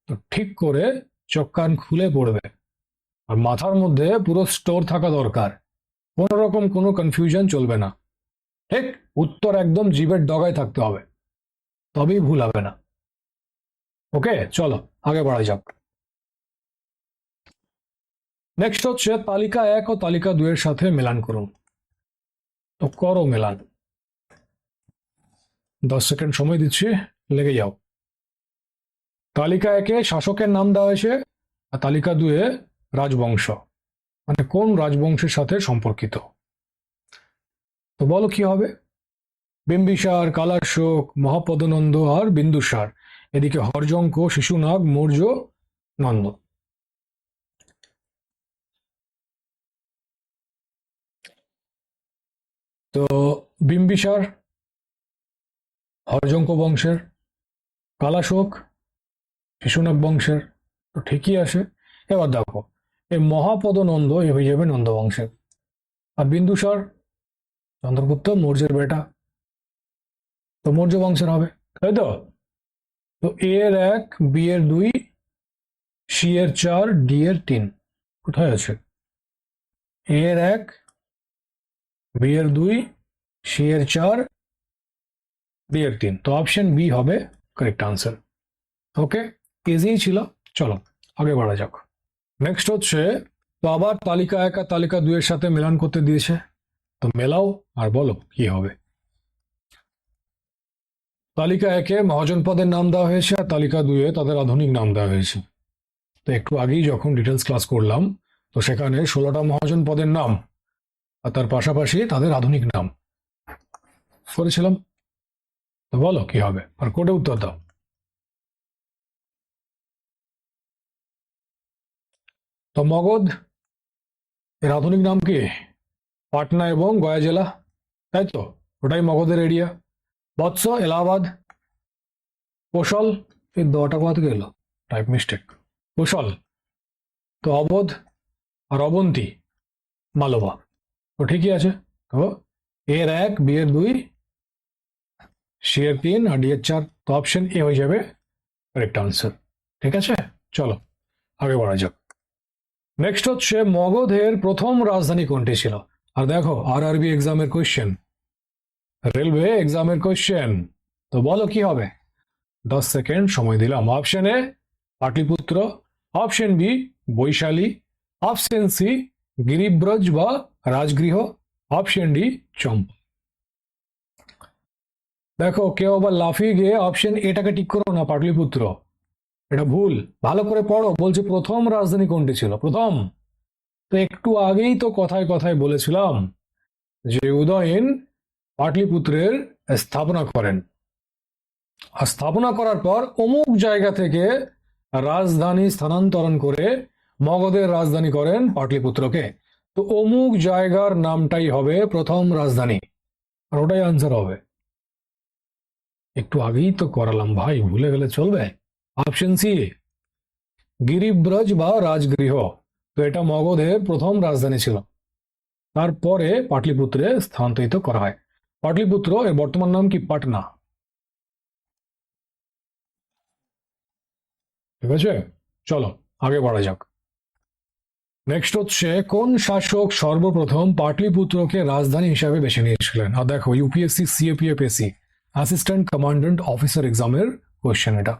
[SPEAKER 1] তো ঠিক করে চোখ কান খুলে পড়বে, আর মাথার মধ্যে পুরো স্টোর থাকা দরকার, কোনো রকম কোনো কনফিউশন চলবে না। ঠিক, উত্তর একদম জিভের ডগায় থাকতে হবে, তবেই ভুল হবে না। ওকে, চলো আগে বাড়া যাক। নেক্সট হচ্ছে তালিকা 1 ও তালিকা 2 এর সাথে মেলান করুন। তো করো মেলান। 10 সেকেন্ড সময় দিচ্ছি, লেগে যাও। তালিকা 1-এ শাসকের নাম দেওয়া হয়েছে, আর তালিকা 2-এ রাজবংশ, মানে কোন রাজবংশের সাথে সম্পর্কিত। তো বলো কি হবে? বিম্বিসার, কালাশোক, মহাপদনন্দ আর বিন্দুসার। এদিকে হর্যঙ্ক, শিশুনাগ, মৌর্য, নন্দ। তো বিম্বিসার হর্যঙ্ক বংশের, কালাশোক শিশুনাগ বংশের, তো ঠিকই আছে। এবার দেখো, এই মহাপদনন্দ এ হয়ে যাবে নন্দ বংশের, আর বিন্দুসার চন্দ্রগুপ্ত মৌর্যের বেটা, তো মৌর্য বংশের হবে, তাই তো? তো এ এর 1, বি এর 2, সি এর 4, ডি এর 3 কোথায় আছে? এ এর 1, বি এর 2, সি এর 4, ডি এর 3, তো অপশন বি হবে কারেক্ট আনসার। ওকে, ইজি ছিল। চলো আগে বাড়া যাক। নেক্সট হচ্ছে, তো আবার তালিকা 1 আর তালিকা 2 এর সাথে মেলান করতে দিয়েছে, তো মেলাও আর বলো কি হবে। তালিকা 1-এ মহাজনপদের নাম দেওয়া হয়েছে, আর তালিকা 2-এ তাদের আধুনিক নাম দেওয়া হয়েছে। তো একটু আগেই যখন ডিটেলস ক্লাস করলাম, তো সেখানে 16টা মহাজনপদের নাম আর তার পাশাপাশি তাদের আধুনিক নাম করেছিলাম। তো বলো কি হবে, আর কোটে উত্তর দাও। তো মগধ এর আধুনিক নাম কি? পাটনা এবং গয়া জেলা, তাই তো? ওটাই মগধের এরিয়া। বৎস এলাহাবাদ। কোশল, এই দটা কোথা থেকে এলো? Type mistake. কোশল, তো অবধ আর অবন্তী মালবা, তো ঠিকই আছে। তো এর 1, বি এর 2, সি এর 3 আর ডি এর 4, তো অপশন এ হয়ে যাবে কারেক্ট আনসার। ঠিক আছে, চলো আগে বাড়া যাক। নেক্সট হচ্ছে, মগধের প্রথম রাজধানী কোনটি ছিল? আর দেখো, আরআরবি এক্সামের কোয়েশ্চেন, রেলওয়ে এক্সামের কোয়েশ্চেন, তো বলো কি হবে। 10 সেকেন্ড সময় দিলাম। Option A Pataliputra, option B Vaishali, option C গিরিব্রজ বা রাজগৃহ, অপশন ডি চম্পা। দেখো, কেউ আবার লাফিয়ে গিয়ে অপশন এটাকে টিক করো না, পাটলিপুত্র, এটা ভুল। ভালো করে পড়ো, বলছে প্রথম রাজধানী কোনটি ছিল, প্রথম। তো একটু আগেই তো কথায় কথায় বলেছিলাম যে উদয়ন পাটলিপুত্রের স্থাপনা করেন, আর স্থাপনা করার পর অমুক জায়গা থেকে রাজধানী স্থানান্তরণ করে মগধের রাজধানী করেন পাটলিপুত্রকে। তো অমুক জায়গার নামটাই হবে প্রথম রাজধানী, আর ওটাই আনসার হবে। একটু আগেই তো করালাম ভাই, ভুলে গেলে চলবে? অপশন সি গিরিব্রজ বা রাজগৃহ, তো এটা মগধের প্রথম রাজধানী ছিল, তারপরে পাটলিপুত্রে স্থানান্তরিত করা হয়। পাটলিপুত্র এর বর্তমান নাম কি? পাটনা। ঠিক আছে, চলো আগে বাড়া যাক। নেক্সট হচ্ছে, কোন শাসক সর্বপ্রথম পাটলিপুত্রকে রাজধানী হিসাবে বেছে নিয়েছিলেন? আর দেখো, ইউপিএসসি, সিএপিএফএসসি অ্যাসিস্ট্যান্ট কমান্ডেন্ট অফিসার এক্সামের কোয়েশ্চেন এটা।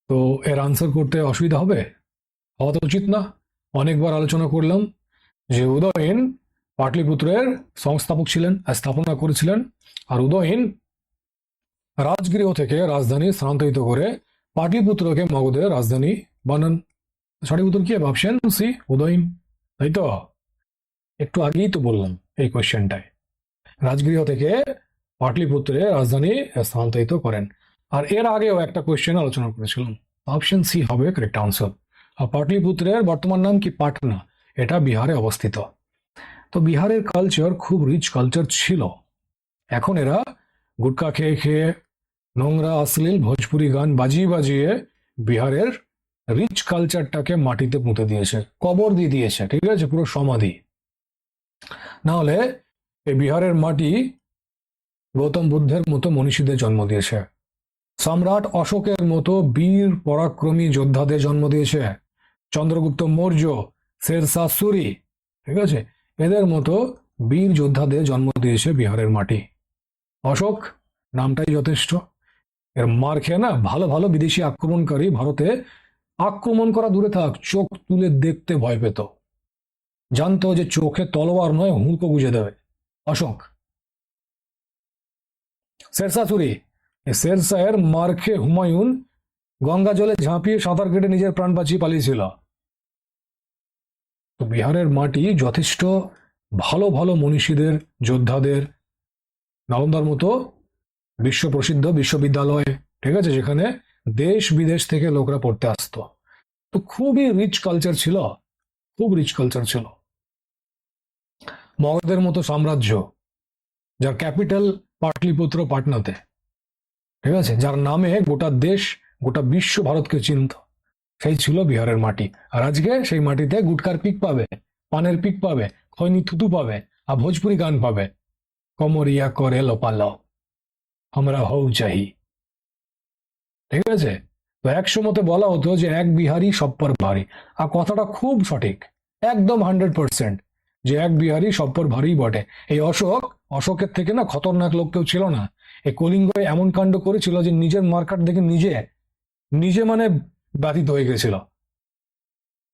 [SPEAKER 1] তো এর আনসার করতে অসুবিধা হবে? হওয়া তো উচিত না। অনেকবার আলোচনা করলাম যে উদয়ন পাটলিপুত্রের সংস্থাপক ছিলেন, স্থাপনা করেছিলেন, আর উদয়ন রাজগৃহ থেকে রাজধানী স্থানান্তরিত করে পাটলিপুত্রকে মগধের রাজধানী বানান। সঠিক উত্তর কি হবে? অপশন সি উদয়ন, তাই তো? একটু আগেই তো বললাম এই কোয়েশ্চেনটায়, রাজগৃহ থেকে পাটলিপুত্রে রাজধানী স্থানান্তরিত করেন। আর এর আগেও একটা কোয়েশ্চেন আলোচনা করেছিলাম, অপশন সি হবে কারেক্ট আনসার। আর পাটলিপুত্রের বর্তমান নাম কি? পাটনা, এটা বিহারে অবস্থিত। তো বিহারের কালচার খুব রিচ কালচার ছিল। এখন এরা গুটখা খেয়ে খেয়ে নোংরা অশ্লীল ভোজপুরি গান বাজিয়ে বাজিয়ে বিহারের রিচ কালচারটাকে মাটিতে পুঁতে দিয়েছে, কবর দিয়ে দিয়েছে, ঠিক আছে, পুরো সমাধি। না হলে এই বিহারের মাটি গৌতম বুদ্ধের মতো মনীষীদের জন্ম দিয়েছে, সম্রাট অশোকের মতো বীর পরাক্রমী যোদ্ধাদের জন্ম দিয়েছে, চন্দ্রগুপ্ত মৌর্য, শেরশাহ সূরি, ঠিক আছে, এদের মতো বীর যোদ্ধাদের জন্ম দিয়েছে বিহারের মাটি। অশোক নামটাই যথেষ্ট। এর মার খেয়ে না ভালো ভালো বিদেশি আক্রমণকারী ভারতে আক্রমণ করা দূরে থাক, চোখ তুলে দেখতে ভয় পেত, জানতো যে চোখে তলোয়ার নয় হুঁকো গুজে দেবে। অশোক। শেরশাহ শেরশাহের মার খেয়ে হুমায়ুন গঙ্গা জলে ঝাঁপিয়ে সাঁতার কেটে নিজের প্রাণ বাঁচিয়ে পালিয়েছিল। তো বিহারের মাটি যথেষ্ট ভালো ভালো মনীষীদের, যোদ্ধাদের, নালন্দার মতো বিশ্ব প্রসিদ্ধ বিশ্ববিদ্যালয়, ঠিক আছে, যেখানে দেশ বিদেশ থেকে লোকরা পড়তে আসতো। তো খুবই রিচ কালচার ছিল, খুব রিচ কালচার ছিল। মগধের মতো সাম্রাজ্য, যার ক্যাপিটাল পাটলিপুত্র পাটনাতে, ঠিক আছে, যার নামে গোটা দেশ, গোটা বিশ্ব ভারতকে চিনত, সেই ছিল বিহারের মাটি। আর আজকে সেই মাটিতে গুটকার পিক পাবে, পানের পিক পাবে, খৈনি থুতু পাবে, আর ভোজপুরি গান পাবে, কমরিয়া করে লোপালো, আমরা হও চাহি। ঠিক আছে। তো এক সময়তে বলা হতো যে এক বিহারি সব পর ভারী, আর কথাটা খুব সঠিক, একদম 100%, যে এক বিহারি সব পর ভারী বটে। এই অশোকের থেকে না খতরনাক লোক কেউ ছিল না। এই কলিঙ্গ এমন কাণ্ড করেছিল যে নিজের মার্কাট দেখে নিজে নিজে মানে ব্যথিত হয়ে গেছিল।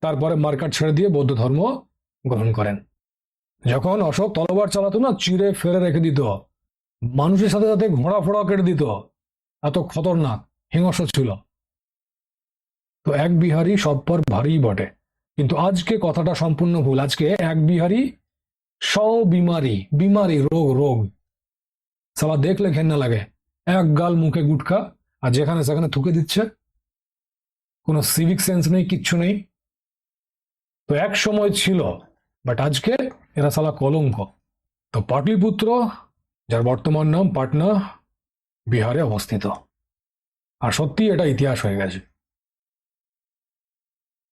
[SPEAKER 1] তারপরে মার্কাট ছেড়ে দিয়ে বৌদ্ধ ধর্ম গ্রহণ করেন। যখন অশোক তলোয়ার চালাতো না, চিড়ে ফেলে রেখে দিত, মানুষের সাথে সাথে ঘোড়া ফোড়া কেটে দিত, এত খতরনাক হিংস্র ছিল। তো এক বিহারি সব পর ভারী বটে, কিন্তু আজকে কথাটা সম্পূর্ণ ভুল। আজকে এক বিহারি সব বিমারি, বিমারি রোগ রোগ, সালা দেখলে ঘেন্না লাগে। এক গাল মুখে গুটখা, আর যেখানে সেখানে থুকে দিচ্ছে, কোনো সিভিক সেন্স নেই, কিচ্ছু নেই। তো এক সময় ছিল, বাট আজকে এরা সালা কলঙ্ক। তো পাটলিপুত্র, যার বর্তমান নাম পাটনা, বিহারে অবস্থিত। আর সত্যি এটা ইতিহাস হয়ে গেছে।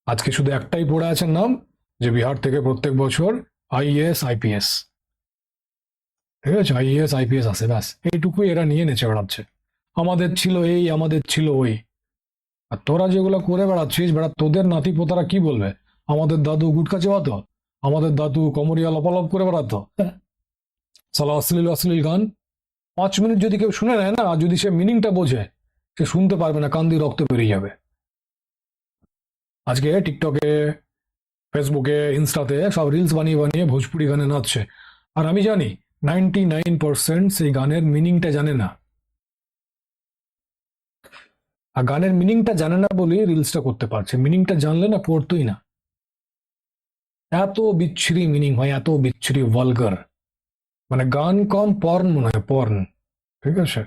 [SPEAKER 1] আজকে শুধু একটাই পড়ে আছে নাম, যে বিহার থেকে প্রত্যেক বছর আইএএস আইপিএস, ঠিক আছে, আইএএস আইপিএস আসে, ব্যাস এইটুকুই এরা নিয়ে নেচে বেড়াচ্ছে। আমাদের ছিল এই, আমাদের ছিল ওই। আর তোরা যেগুলো করে বেড়াচ্ছিস, বেড়া তোদের নাতি পোতারা কি বলবে? আমাদের দাদু গুটকা চেবাতো, আমাদের দাদু কমরিয়া লপালপ করে বেড়াতো। সালা অশ্লীল অশ্লীল গান 5 মিনিট যদি কেউ শুনে নেয় না, আর যদি সে মিনিংটা বোঝে, সে শুনতে পারবে না, কান দিয়ে রক্ত বেরিয়ে যাবে। আজকে টিকটকে, ফেসবুকে, ইনস্টাতে সব রিলস বানিয়ে বানিয়ে ভোজপুরি গানে নাচছে, আর আমি জানি 99% সেই গানের মিনিংটা জানে না। আর গানের মিনিংটা জানে না বলেই রিলসটা করতে পারছে, মিনিংটা জানলে না পড়তোই না। এত বিচ্ছিরি মিনিং হয়, এত বিচ্ছিরি ভালগার, মানে গান কম পর্ন মনে হয়, পর্ন। ঠিক আছে,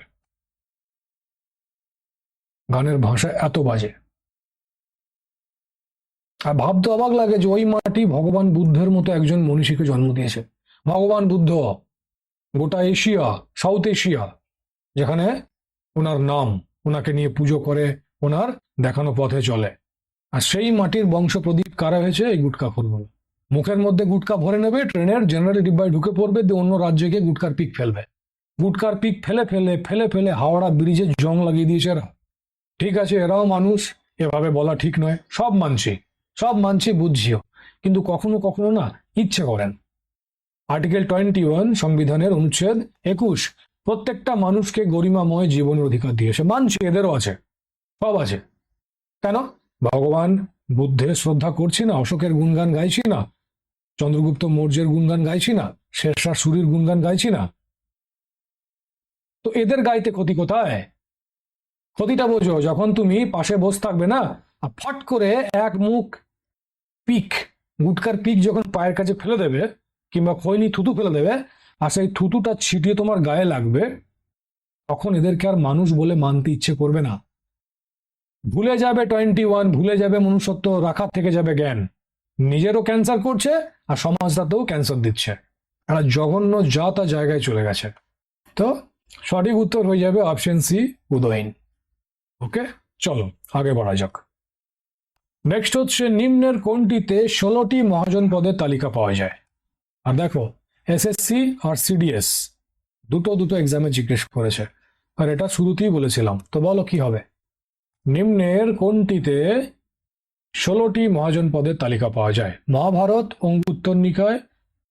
[SPEAKER 1] গানের ভাষা এত বাজে। আর ভাবতে অবাক লাগে যে ওই মাটি ভগবান বুদ্ধের মতো একজন মনীষীকে জন্ম দিয়েছে। ভগবান বুদ্ধ গোটা এশিয়া, সাউথ এশিয়া, যেখানে ওনার নাম, ওনাকে নিয়ে পুজো করে, ওনার দেখানো পথে চলে। আর সেই মাটির বংশ প্রদীপ কারা হয়েছে? এই গুটখাখোরগুলো। মুখের মধ্যে গুটকা ভরে নেবে, ট্রেনের জেনারেল ডিব্বায় ঢুকে পড়বে, দিয়ে অন্য রাজ্যে গিয়ে গুটকার পিক ফেলবে। গুটকার পিক ফেলে ফেলে ফেলে ফেলে হাওড়া ব্রিজে জং লাগিয়ে দিয়েছে এরা। ঠিক আছে, এরাও মানুষ, এভাবে বলা ঠিক নয়, সব মানছি, সব মানছি, বুঝছিও, কিন্তু কখনো কখনো না ইচ্ছে করেন। আর্টিকেল 21 সংবিধানের অনুচ্ছেদ 21 প্রত্যেকটা মানুষকে গরিমাময় জীবনের অধিকার দিয়েছে, মানছি এদেরও আছে, সব আছে। কেন? ভগবান বুদ্ধের শ্রদ্ধা করছি না, অশোকের গুণগান গাইছি না, চন্দ্রগুপ্ত মৌর্যের গুণগান গাইছি না, শেরশাহ সূরির গুণগান গাইছি না? তো এদের গাইতে ক্ষতি কোথায়? ক্ষতিটা বোঝো যখন তুমি পাশে বসে থাকবে না, আর ফট করে এক মুখ পিক, গুটকার পিক যখন পায়ের কাছে ফেলে দেবে, কিংবা খৈনি থুতু ফেলে দেবে, আর সেই থুতুটা ছিটিয়ে তোমার গায়ে লাগবে, তখন এদেরকে আর মানুষ বলে মানতে ইচ্ছে করবে না। ভুলে যাবে 21, ভুলে যাবে মনুষ্যত্ব, রাখার থেকে যাবে জ্ঞান। নিজেরও ক্যান্সার করছে, আর সমাজটাতেও ক্যান্সার দিচ্ছে। একটা জঘন্য জাত আর জায়গায় চলে গেছে। তো সঠিক উত্তর হয়ে যাবে অপশন সি, উদয়ন। ওকে, চলো আগে বাড়া যাক। নেক্সট হচ্ছে, নিম্নের কোনটিতে 16টি মহাজন পদের তালিকা পাওয়া যায়? আর দেখো, এসএসসি আর সিডিএস দুটো দুটো এক্সামে জিজ্ঞেস করেছে, আর এটা শুরুতেই বলেছিলাম, তো বলো কি হবে? নিম্নের কোনটিতে 16টি মহাজন পদের তালিকা পাওয়া যায়? মহাভারত, অঙ্গুত্তর নিকায়,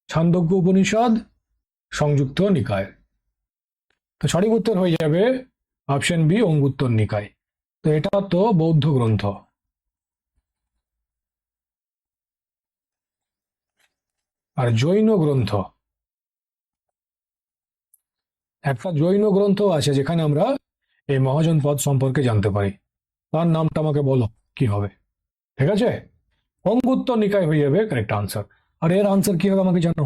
[SPEAKER 1] ছান্দোগ্য উপনিষদ, সংযুক্ত নিকায়। তো সঠিক উত্তর হয়ে যাবে অপশন বি, অঙ্গুত্তর নিকায়। তো এটা তো বৌদ্ধ গ্রন্থ। আর জৈন গ্রন্থ। একটা জৈন গ্রন্থ আছে যেখানে আমরা এই মহাজনপদ সম্পর্কে জানতে পারি। তার নামটা আমাকে বলো কি হবে। ঠিক আছে, অঙ্গুত্র নিকায় হয়ে যাবে কারেক্ট আনসার। আর এর আনসার কি হবে আমাকে জানো,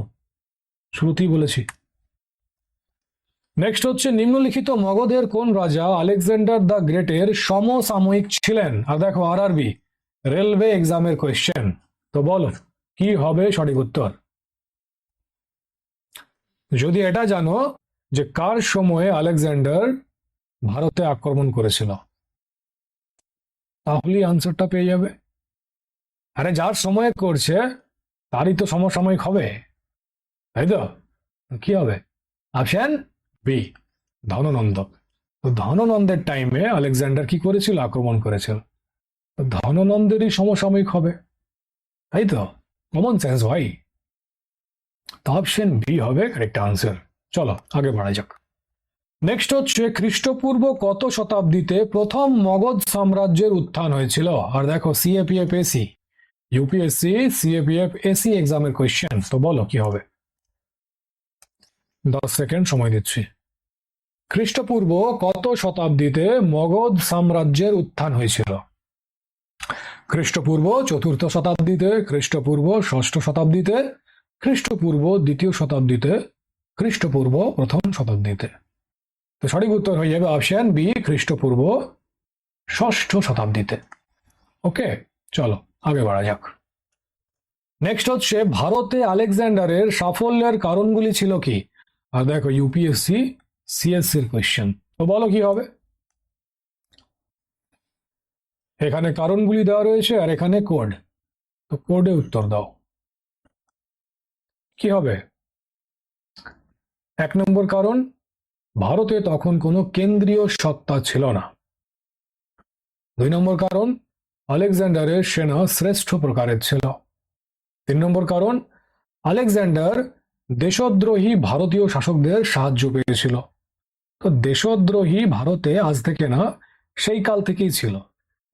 [SPEAKER 1] শুরুতেই বলেছি। নেক্সট হচ্ছে নিম্নলিখিত মগধের কোন রাজা আলেকজান্ডার দ্য গ্রেটের সমসাময়িক ছিলেন? আর দেখো আরআরবি রেলওয়ে এক্সামের কোয়েশ্চেন, তো বলো কি হবে সঠিক উত্তর। যদি এটা জানো যে কার সময়ে আলেকজান্ডার ভারতে আক্রমণ করেছিল, তাহলেই আনসারটা পেয়ে যাবে। আরে যার সময় করছে তারই তো সমসাময়িক হবে, তাই তো? কি হবে? Option B, Dhanananda. তো ধননন্দের টাইমে আলেকজান্ডার কি করেছিল? আক্রমণ করেছিল। তো ধননন্দেরই সমসাময়িক হবে, তাই তো? কমন সেন্স ভাই। তো অপশন বি হবে কারেক্ট আনসার। চলো আগে বাড়া যাক। নেক্সট হচ্ছে খ্রিস্টপূর্ব কত শতাব্দীতে প্রথম মগধ সাম্রাজ্যের উত্থান হয়েছিল? আর দেখো CAPF AC, UPSC CAPF AC এক্সামের কোয়েশ্চেন, তো বলো কি হবে। 10 সেকেন্ড সময় দিচ্ছি। খ্রিস্টপূর্ব কত শতাব্দীতে মগধ সাম্রাজ্যের উত্থান হয়েছিল? খ্রিস্টপূর্ব 4র্থ শতাব্দীতে, খ্রিস্টপূর্ব 6ষ্ঠ শতাব্দীতে, খ্রিস্টপূর্ব 2য় শতাব্দীতে, খ্রিস্টপূর্ব 1ম শতাব্দীতে। তো সঠিক উত্তর হয়ে যাবে অপশন বি, খ্রিস্টপূর্ব 6ষ্ঠ শতাব্দীতে। ওকে, চলো আগে বাড়া যাক। নেক্সট হচ্ছে ভারতে আলেকজান্ডারের সাফল্যের কারণগুলি ছিল কি? আর দেখো ইউপিএসসি সিএসসির কোয়েশ্চেন, তো বলো কি হবে। এখানে কারণগুলি দেওয়া রয়েছে আর এখানে কোড, তো কোডে উত্তর দাও কি হবে। 1 নম্বর কারণ, ভারতে তখন কোনো কেন্দ্রীয় সত্তা ছিল না। 2 নম্বর কারণ, আলেকজান্ডারের সেনা শ্রেষ্ঠ প্রকারের ছিল। 3 নম্বর কারণ, আলেকজান্ডার দেশদ্রোহী ভারতীয় শাসকদের সাহায্য পেয়েছিল। তো দেশদ্রোহী ভারতে আজ থেকে না, সেই কাল থেকেই ছিল।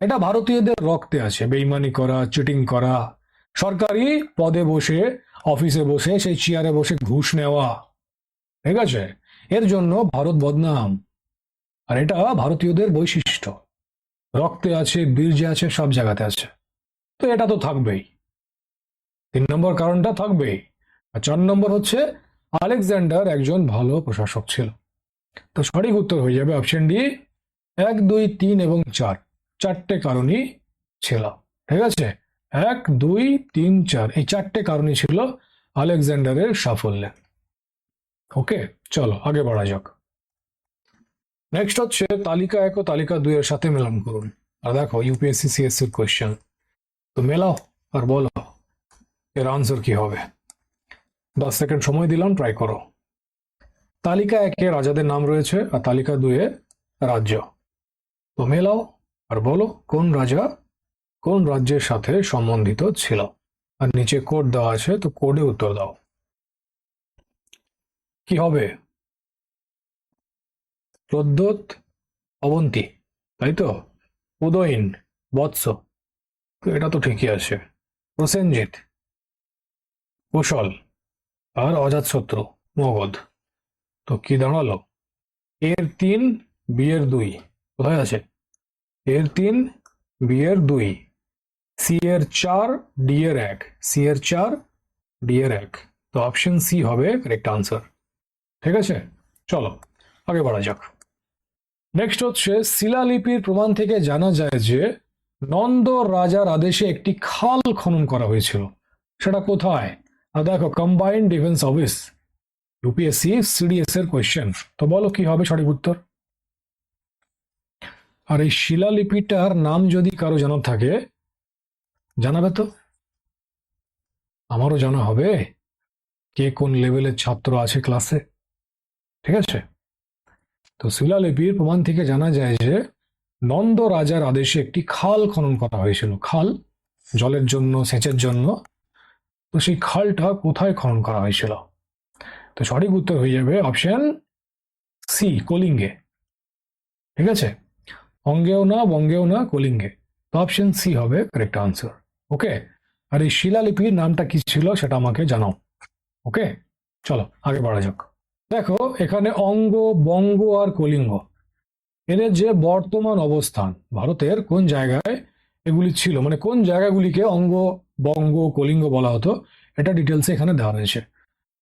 [SPEAKER 1] এটা ভারতীয়দের রক্তে আছে, বেইমানি করা, চিটিং করা, সরকারি পদে বসে, অফিসে বসে, সেই চেয়ারে বসে ঘুষ নেওয়া। ঠিক আছে, এর জন্য ভারত বদনাম। আর এটা ভারতীয়দের বৈশিষ্ট্য, রক্তে আছে, বীর্যে আছে, সব জায়গাতে আছে। তো এটা তো থাকবেই, 3 নম্বর কারণটা থাকবেই। আর 4 নম্বর হচ্ছে আলেকজান্ডার একজন ভালো প্রশাসক ছিল। তো সঠিক উত্তর হয়ে যাবে অপশন ডি, 1, 2, 3 এবং 4, 4টে কারণই ছিল। ঠিক আছে, 1, 2, 3, 4 এই 4টে কারণই ছিল আলেকজান্ডারের সাফল্যে। ওকে, চলো আগে বাড়া যাক। নেক্সট হচ্ছে তালিকা 1 ও তালিকা 2 এর সাথে মেলান করুন। আর দেখো ইউপিএসসি সিএসসির কোয়েশ্চেন, তো মেলাও আর বলো এর আনসার কি হবে। 10 সেকেন্ড সময় দিলাম, ট্রাই করো। তালিকা 1-এ রাজাদের নাম রয়েছে আর তালিকা 2-এ রাজ্য। তো মেলাও আর বলো কোন রাজা কোন রাজ্যের সাথে সম্বন্ধিত ছিল। আর নিচে কোড দেওয়া আছে, তো কোডে উত্তর দাও কি হবে। প্রদ্যোৎ, অবন্তী, তাই তো? উদয়ন, বৎস, তো এটা তো ঠিকই আছে। প্রসেনজিৎ, কুশল, আর অজাতশত্রু, মগধ। তো কি দাঁড়ালো? এর 3, বিয়ের 2 কোথায় আছে? এর 3, বিয়ের 2, সি এর 4, ডি এর 1, সি এর 4, ডি এর 1। তো অপশন সি হবে কারেক্ট আনসার। ঠিক আছে, চলো আগে বাড়া যাক। নেক্সট হচ্ছে শিলালিপির প্রমাণ থেকে জানা যায় যে নন্দ রাজার আদেশে একটি খাল খনন করা হয়েছিল, সেটা কোথায়? আর দেখো combined defence office, UPSC CDS এর কোয়েশ্চেন, তো বলো কি হবে সঠিক উত্তর। আর এই শিলালিপিটার নাম যদি কারো জানা থাকে জানাবে তো, আমারও জানা হবে কে কোন লেভেলের ছাত্র আছে ক্লাসে। ঠিক আছে, তো শিলালিপির প্রমাণ থেকে জানা যায় যে নন্দ রাজার আদেশে একটি খাল খনন করা হয়েছিল। খাল জলের জন্য, সেচের জন্য। তো সেই খালটা কোথায় খনন করা হয়েছিল? তো সঠিক উত্তর হয়ে যাবে অপশন সি, কলিঙ্গে। ঠিক আছে, অঙ্গেও না, বঙ্গেও না, কলিঙ্গে। তো অপশন সি হবে কারেক্ট আনসার। ওকে, আর এই শিলালিপির নামটা কি ছিল সেটা আমাকে জানাও। ওকে, চলো আগে বাড়া যাক। দেখো এখানে অঙ্গ, বঙ্গ আর কলিঙ্গ এদের যে বর্তমান অবস্থান ভারতের কোন জায়গায় এগুলি ছিল, মানে কোন জায়গাগুলিকে অঙ্গ, বঙ্গ, কলিঙ্গ বলা হতো, এটা ডিটেলসে এখানে দেওয়া রয়েছে।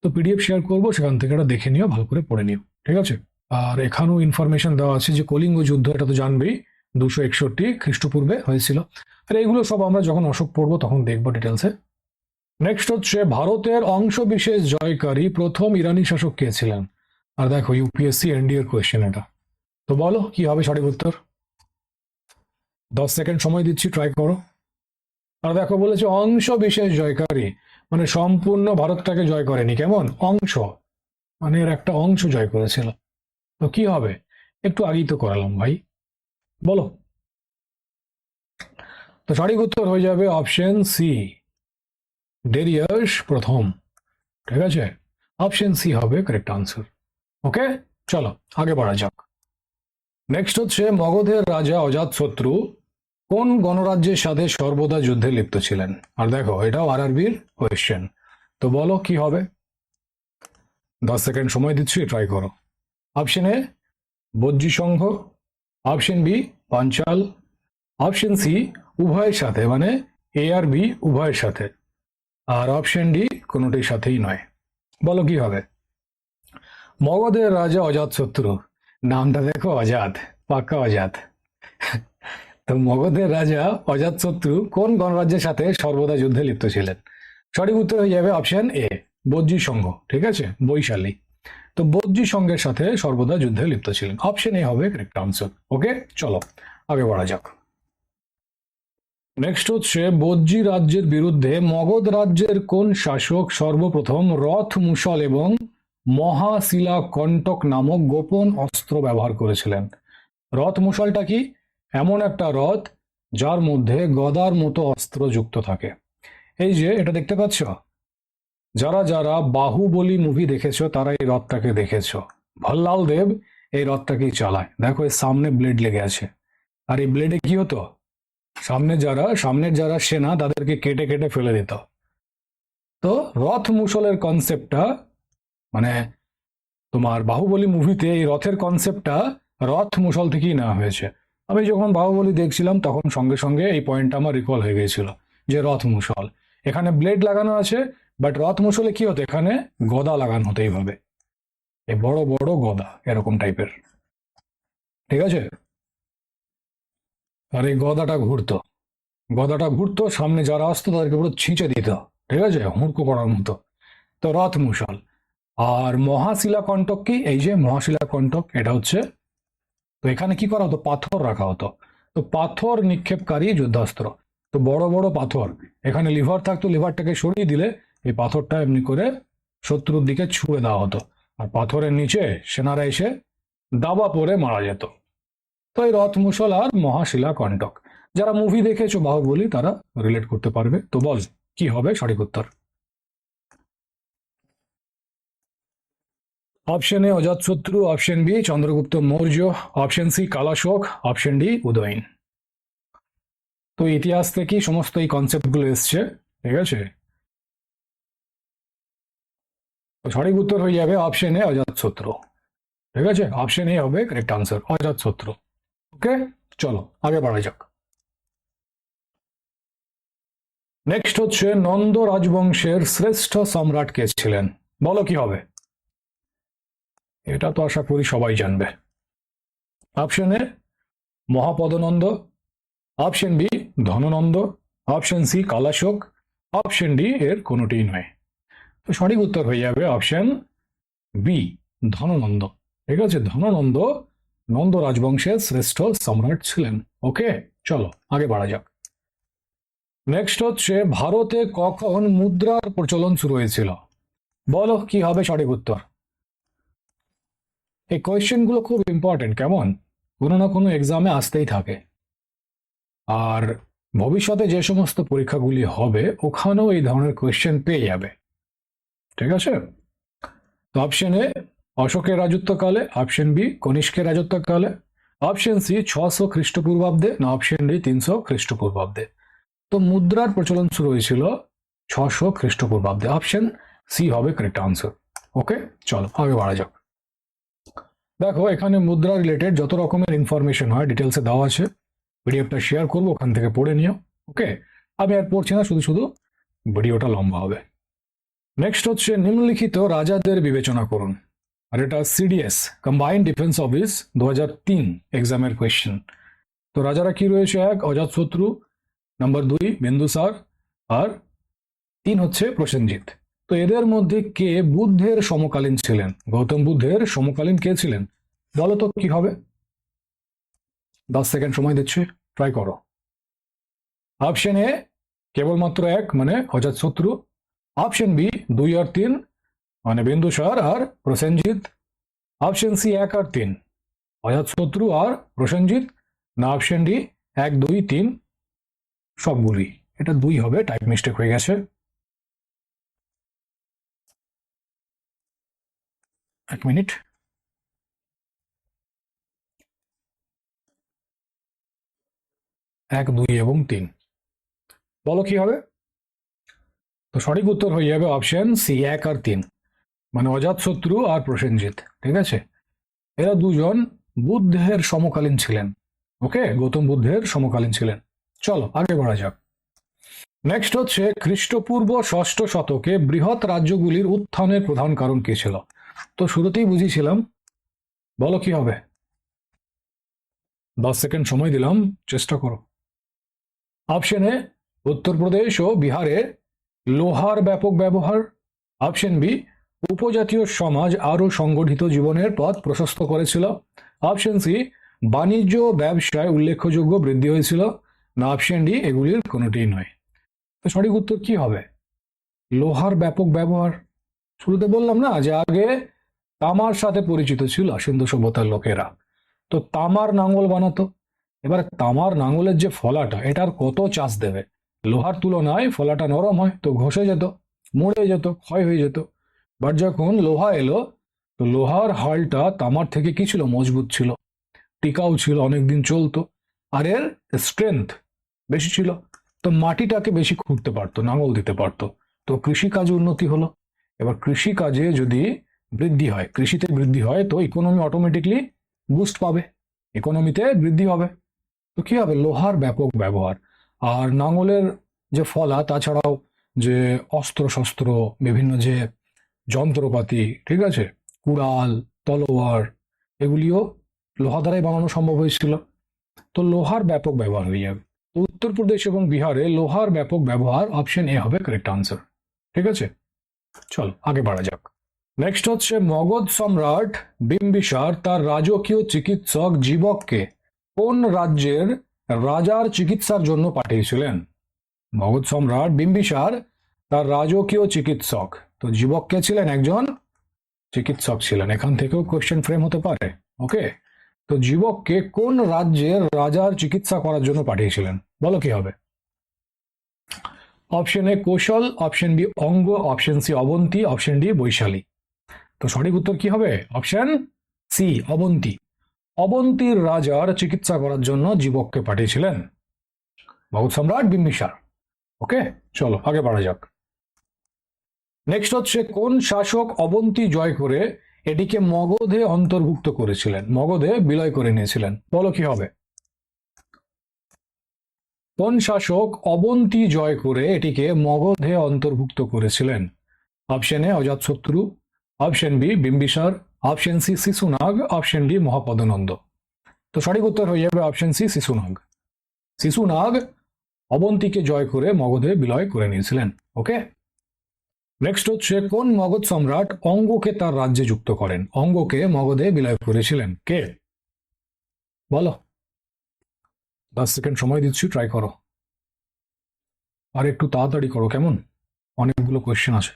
[SPEAKER 1] তো পিডিএফ শেয়ার করবো, সেখান থেকে এটা দেখে নিও, ভালো করে পড়ে নিও, ঠিক আছে। আর এখানেও ইনফরমেশন দেওয়া আছে যে কলিঙ্গ যুদ্ধ, এটা তো জানবেই, 261 খ্রিস্টপূর্বে হয়েছিল। আর এগুলো সব আমরা যখন অশোক পড়বো তখন দেখবো ডিটেলসে। নেক্সট হচ্ছে ভারতের অংশ বিশেষ জয়কারী প্রথম ইরানি শাসক কে ছিলেন? আর দেখো ইউপিএসসি এনডিএর কোয়েশ্চেন এটা। তো বলো কি হবে সঠিক উত্তর? 10 সেকেন্ড সময় দিচ্ছি, ট্রাই করো। আর দেখো বলেছে অংশ বিশেষ জয়কারী, মানে সম্পূর্ণ ভারতটাকে জয় করেনি, কেমন অংশ, মানে এর একটা অংশ জয় করেছিল। তো কি হবে? একটু আগেই তো করালাম ভাই, বলো। তো সঠিক উত্তর হয়ে যাবে অপশন সি, ডেরিয়াস প্রথম, ঠিক আছে। অপশন সি হবে কারেক্ট আনসার। ওকে, চলো আগে বাড়া যাক। নেক্সট হচ্ছে মগধের রাজা অজাতশত্রু কোন গণরাজ্যের সাথে সর্বদা যুদ্ধে লিপ্ত ছিলেন? আর দেখো এটাও আরআরবির কোয়েশ্চেন। তো বলো কি হবে? 10 সেকেন্ড সময় দিচ্ছি, ট্রাই করো। Option A Vajji Sangha, option B Panchala, option C উভয়ের সাথে, মানে এ আর বি উভয়ের সাথে, আর অপশন ডি কোনোটির সাথেই নয়। বলো কি হবে? মগধের রাজা অজাতশত্রু, নামটা দেখো অজাত, পাক্কা অজাত। তো মগধের রাজা অজাতশত্রু কোন গণরাজ্যের সাথে সর্বদা যুদ্ধে লিপ্ত ছিলেন? সঠিক উত্তর হয়ে যাবে অপশন এ বজ্জি সংঘ, ঠিক আছে, বৈশালী। তো বজ্জি সংঘের সাথে সর্বদা যুদ্ধে লিপ্ত ছিলেন, অপশন এ হবে কারেক্ট আনসার। ওকে, চলো আগে বড়া যাক। নেক্সট হচ্ছে বজ্জি রাজ্যের বিরুদ্ধে মগধ রাজ্যের কোন শাসক সর্বপ্রথম রথ মুসল এবং মহাশিলা কণ্টক নামক গোপন অস্ত্র ব্যবহার করেছিলেন? রথ মুসলটা কি? এমন একটা রথ যার মধ্যে গদার মতো অস্ত্র যুক্ত থাকে। এই যে এটা দেখতে পাচ্ছ, যারা যারা বাহুবলী মুভি দেখেছো তারা এই রথটাকে দেখেছো। ভল্লাল দেব এই রথটাকেই চালায়, দেখো এর সামনে ব্লেড লেগে আছে। আর এই ব্লেডে কি হতো? সামনের যারা সেনা তাদেরকে কেটে কেটে ফেলে দিত। তো রথ মুসলের কনসেপ্টটা, মানে তোমার বাহুবলী মুভিতে এই রথের কনসেপ্টটা রথ মুসল থেকেই নেওয়া হয়েছে। আমি যখন বাহুবলী দেখছিলাম তখন সঙ্গে সঙ্গে এই পয়েন্টটা আমার রিকল হয়ে গিয়েছিল যে রথ মুসল, এখানে ব্লেড লাগানো আছে, বাট রথ মুসলে কি হতো, এখানে গদা লাগানো হতো এইভাবে, এই বড় বড় গদা এরকম টাইপের, ঠিক আছে। আর এই গদাটা ঘুরতো, সামনে যারা আসতো তাদেরকে পুরো ছিঁচে দিত, ঠিক আছে, হুড়কো করার মতো। তো রথ মুসল। আর মহাশিলা কণ্টক কি? এই যে মহাশিলা কণ্টক, এটা হচ্ছে, তো এখানে কি করা হতো, পাথর রাখা হতো। তো পাথর নিক্ষেপকারী যুদ্ধাস্ত্র। তো বড় বড় পাথর, এখানে লিভার থাকতো, লিভারটাকে সরিয়ে দিলে এই পাথরটা এমনি করে শত্রুর দিকে ছুঁড়ে দেওয়া হতো, আর পাথরের নিচে সেনারা এসে দাবা পরে মারা যেত। তো এই রথ মুসল আর মহাশিলা কণ্টক, যারা মুভি দেখেছো বাহুবলী তারা রিলেট করতে পারবে। তো বল কি হবে সঠিক উত্তর? Option A Ajatashatru, option B Chandragupta Maurya, option C Kalashoka, option D Udayan. তো ইতিহাস থেকেই সমস্ত এই কনসেপ্টগুলো এসছে, ঠিক আছে। তো সঠিক উত্তর হয়ে যাবে অপশন এ অজাতশত্রু, ঠিক আছে, অপশন এ হবে কারেক্ট আনসার, অজাতশত্রু। ওকে, চলো আগে বাড়া যাক। নেক্সট হচ্ছে নন্দ রাজবংশের শ্রেষ্ঠ সম্রাট কে ছিলেন? বলো কি হবে? এটা তো আশা করি সবাই জানবে। Option A Mahapadmananda, option B Dhanananda, option C Kalashoka, option D এর কোনোটিই নয়। তো সঠিক উত্তর হয়ে যাবে অপশন বি ধননন্দ, ঠিক আছে। ধননন্দ নন্দ রাজবংশের শ্রেষ্ঠ সম্রাট ছিলেন। ওকে, চলো আগে বাড়া যাক। নেক্সট হচ্ছে ভারতে কখন মুদ্রার প্রচলন শুরু হয়েছিল? বলো কি হবে সঠিক উত্তর? এই কোয়েশ্চেন গুলো খুব ইম্পর্টেন্ট, কেমন, কোনো না কোনো এক্সামে আসতেই থাকে। আর ভবিষ্যতে যে সমস্ত পরীক্ষাগুলি হবে ওখানেও এই ধরনের কোয়েশ্চেন পেয়ে যাবে, ঠিক আছে। তো অপশন এ অশোকের রাজত্বকালে, অপশন বি কনিষ্কের রাজত্বকালে, অপশন সি 600 খ্রিস্টপূর্বাব্দে, না অপশন ডি 300 খ্রিস্টপূর্বাব্দে। তো মুদ্রার প্রচলন শুরু হয়েছিল 600 খ্রিস্টপূর্বাব্দে, অপশন সি হবে কারেক্ট আনসার। ওকে, চলো আগে বাড়া যাক। দেখো এখানে মুদ্রা রিলেটেড যত রকমের ইনফরমেশন হয় ডিটেলসে দেওয়া আছে, পিডিএফটা শেয়ার করবো, ওখান থেকে পড়ে নিও। ওকে, আমি আর পড়ছি না, শুধু শুধু ভিডিওটা লম্বা হবে। নেক্সট হচ্ছে নিম্নলিখিত রাজাদের বিবেচনা করুন, আর এটা সিডিএস কম্বাইন্ড ডিফেন্স অফিস 2003 এক্সামের কোয়েশ্চেন। তো রাজারা কি রয়েছে? 1 অজাতশত্রু, নাম্বার 2 বিন্দুসার, আর 3 হচ্ছে প্রসেনজিৎ। তো এদের মধ্যে কে বুদ্ধের সমকালীন ছিলেন? গৌতম বুদ্ধের সমকালীন কে ছিলেন? বলো তো কি হবে? 10 সেকেন্ড সময় দিচ্ছি, ট্রাই করো। অপশন এ কেবলমাত্র 1 মানে অজাতশত্রু, অপশন বি 2 আর 3 মানে বিন্দুসার আর প্রসেনজিৎ, অপশন সি 1 আর 3 অজাতশত্রু আর প্রসেনজিৎ, না অপশন ডি 1 2 3 সবগুলি। এটা 2 হবে, টাইপ মিস্টেক হয়ে গেছে। 1 মিনিট। 1 2 এবং 3, বলো কি হবে? তো সঠিক উত্তর হয়ে যাবে অপশন সি 1 আর 3 মানে অজাতশত্রু আর প্রসেনজিৎ। ঠিক আছে, এরা দুজন বুদ্ধের সমকালীন ছিলেন। ওকে, গৌতম বুদ্ধের সমকালীন ছিলেন। চলো আগে বাড়া যাক। নেক্সট হচ্ছে খ্রিস্টপূর্ব 6ষ্ঠ শতকে বৃহৎ রাজ্যগুলির উত্থানের প্রধান কারণ কি ছিল? তো শুরুতেই বুঝিয়েছিলাম, বলো কি হবে? 10 সেকেন্ড সময় দিলাম, চেষ্টা করো। অপশন এ উত্তরপ্রদেশ ও বিহারে লোহার ব্যাপক ব্যবহার, অপশন বি উপজাতীয় সমাজ আরো সংগঠিত জীবনের পথ প্রশস্ত করেছিল, অপশন সি বাণিজ্য ব্যবসায় উল্লেখযোগ্য বৃদ্ধি হয়েছিল, না অপশন ডি এগুলির কোনোটিই নয়। তো সঠিক উত্তর কি হবে? লোহার ব্যাপক ব্যবহার। শুরুতে বললাম না যে আগে তামার সাথে পরিচিত ছিল সিন্ধু সভ্যতার লোকেরা, তো তামার নাঙ্গল বানাতো। এবার তামার নাঙ্গলের যে ফলাটা, এটার কত চাষ দেবে? লোহার তুলনায় ফলাটা নরম হয়, তো ঘষে যেত, মরে যেত, ক্ষয় হয়ে যেত। বাট যখন লোহা এলো, তো লোহার হালটা তামার থেকে কি ছিল? মজবুত ছিল, টিকাও ছিল, অনেকদিন চলতো, আর এর স্ট্রেংথ বেশি ছিল। তো মাটিটাকে বেশি খুঁড়তে পারতো, নাঙল দিতে পারতো। তো কৃষিকাজে উন্নতি হলো। এবার কৃষিকাজে যদি বৃদ্ধি হয়, কৃষিতে বৃদ্ধি হয়, তো ইকোনমি অটোমেটিকলি বুস্ট পাবে, ইকোনমিতে বৃদ্ধি হবে। তো কি হবে? লোহার ব্যাপক ব্যবহার। আর নাঙলের যে ফলা, তাছাড়াও যে অস্ত্র শস্ত্র, বিভিন্ন যে যন্ত্রপাতি, ঠিক আছে, কুড়াল, তলোয়ার, এগুলিও লোহা দ্বারাই বানানো সম্ভব হয়েছিল। তো লোহার ব্যাপক ব্যবহার হয়ে যাবে। তো উত্তরপ্রদেশ এবং বিহারে লোহার ব্যাপক ব্যবহার, অপশন এ হবে কারেক্ট আনসার। ঠিক আছে, চলো আগে বাড়া যাক। নেক্সট হচ্ছে মগধ সম্রাট বিম্বিসার তার রাজকীয় চিকিৎসক জীবককে কোন রাজ্যের রাজার চিকিৎসার জন্য পাঠিয়েছিলেন? মগধ সম্রাট বিম্বিসার তার রাজকীয় চিকিৎসক, তো জীবককে ছিলেন একজন চিকিৎসক ছিলেন। এখান থেকেও কোয়েশ্চেন ফ্রেম হতে পারে। ওকে, তো জীবককে কোন রাজ্যের রাজার চিকিৎসা করার জন্য পাঠিয়েছিলেন? বলো কি হবে? Option A Kosala, option B Anga, option C Avanti, option D Vaishali. তো সঠিক উত্তর কি হবে? Option C Avanti. অবন্তীর রাজার চিকিৎসা করার জন্য জীবককে পাঠিয়েছিলেন মগধ সম্রাট বিম্বিসার। ওকে, চলো আগে বাড়া যাক। নেক্সট হচ্ছে কোন শাসক অবন্তী জয় করে এটিকে মগধে অন্তর্ভুক্ত করেছিলেন, মগধে বিলয় করে নিয়েছিলেন? বলো কি হবে? কোন শাসক অবন্তী জয় করে এটিকে মগধে অন্তর্ভুক্ত করেছিলেন? Option A Ajatashatru, option B Bimbisara, option C Shishunaga, option D Mahapadmananda. তো সঠিক উত্তর হয়ে যাবে অপশন সি শিশুনাগ। শিশুনাগ অবন্তীকে জয় করে মগধে বিলয় করে নিয়েছিলেন। ওকে, নেক্সট হচ্ছে কোন মগধ সম্রাট অঙ্গকে তার রাজ্যে যুক্ত করেন? অঙ্গকে মগধে বিলয় করেছিলেন কে? বলো, 10 সেকেন্ড সময় দিচ্ছি, ট্রাই করো। আর একটু তাড়াতাড়ি করো কেমন, অনেকগুলো কোয়েশ্চেন আছে।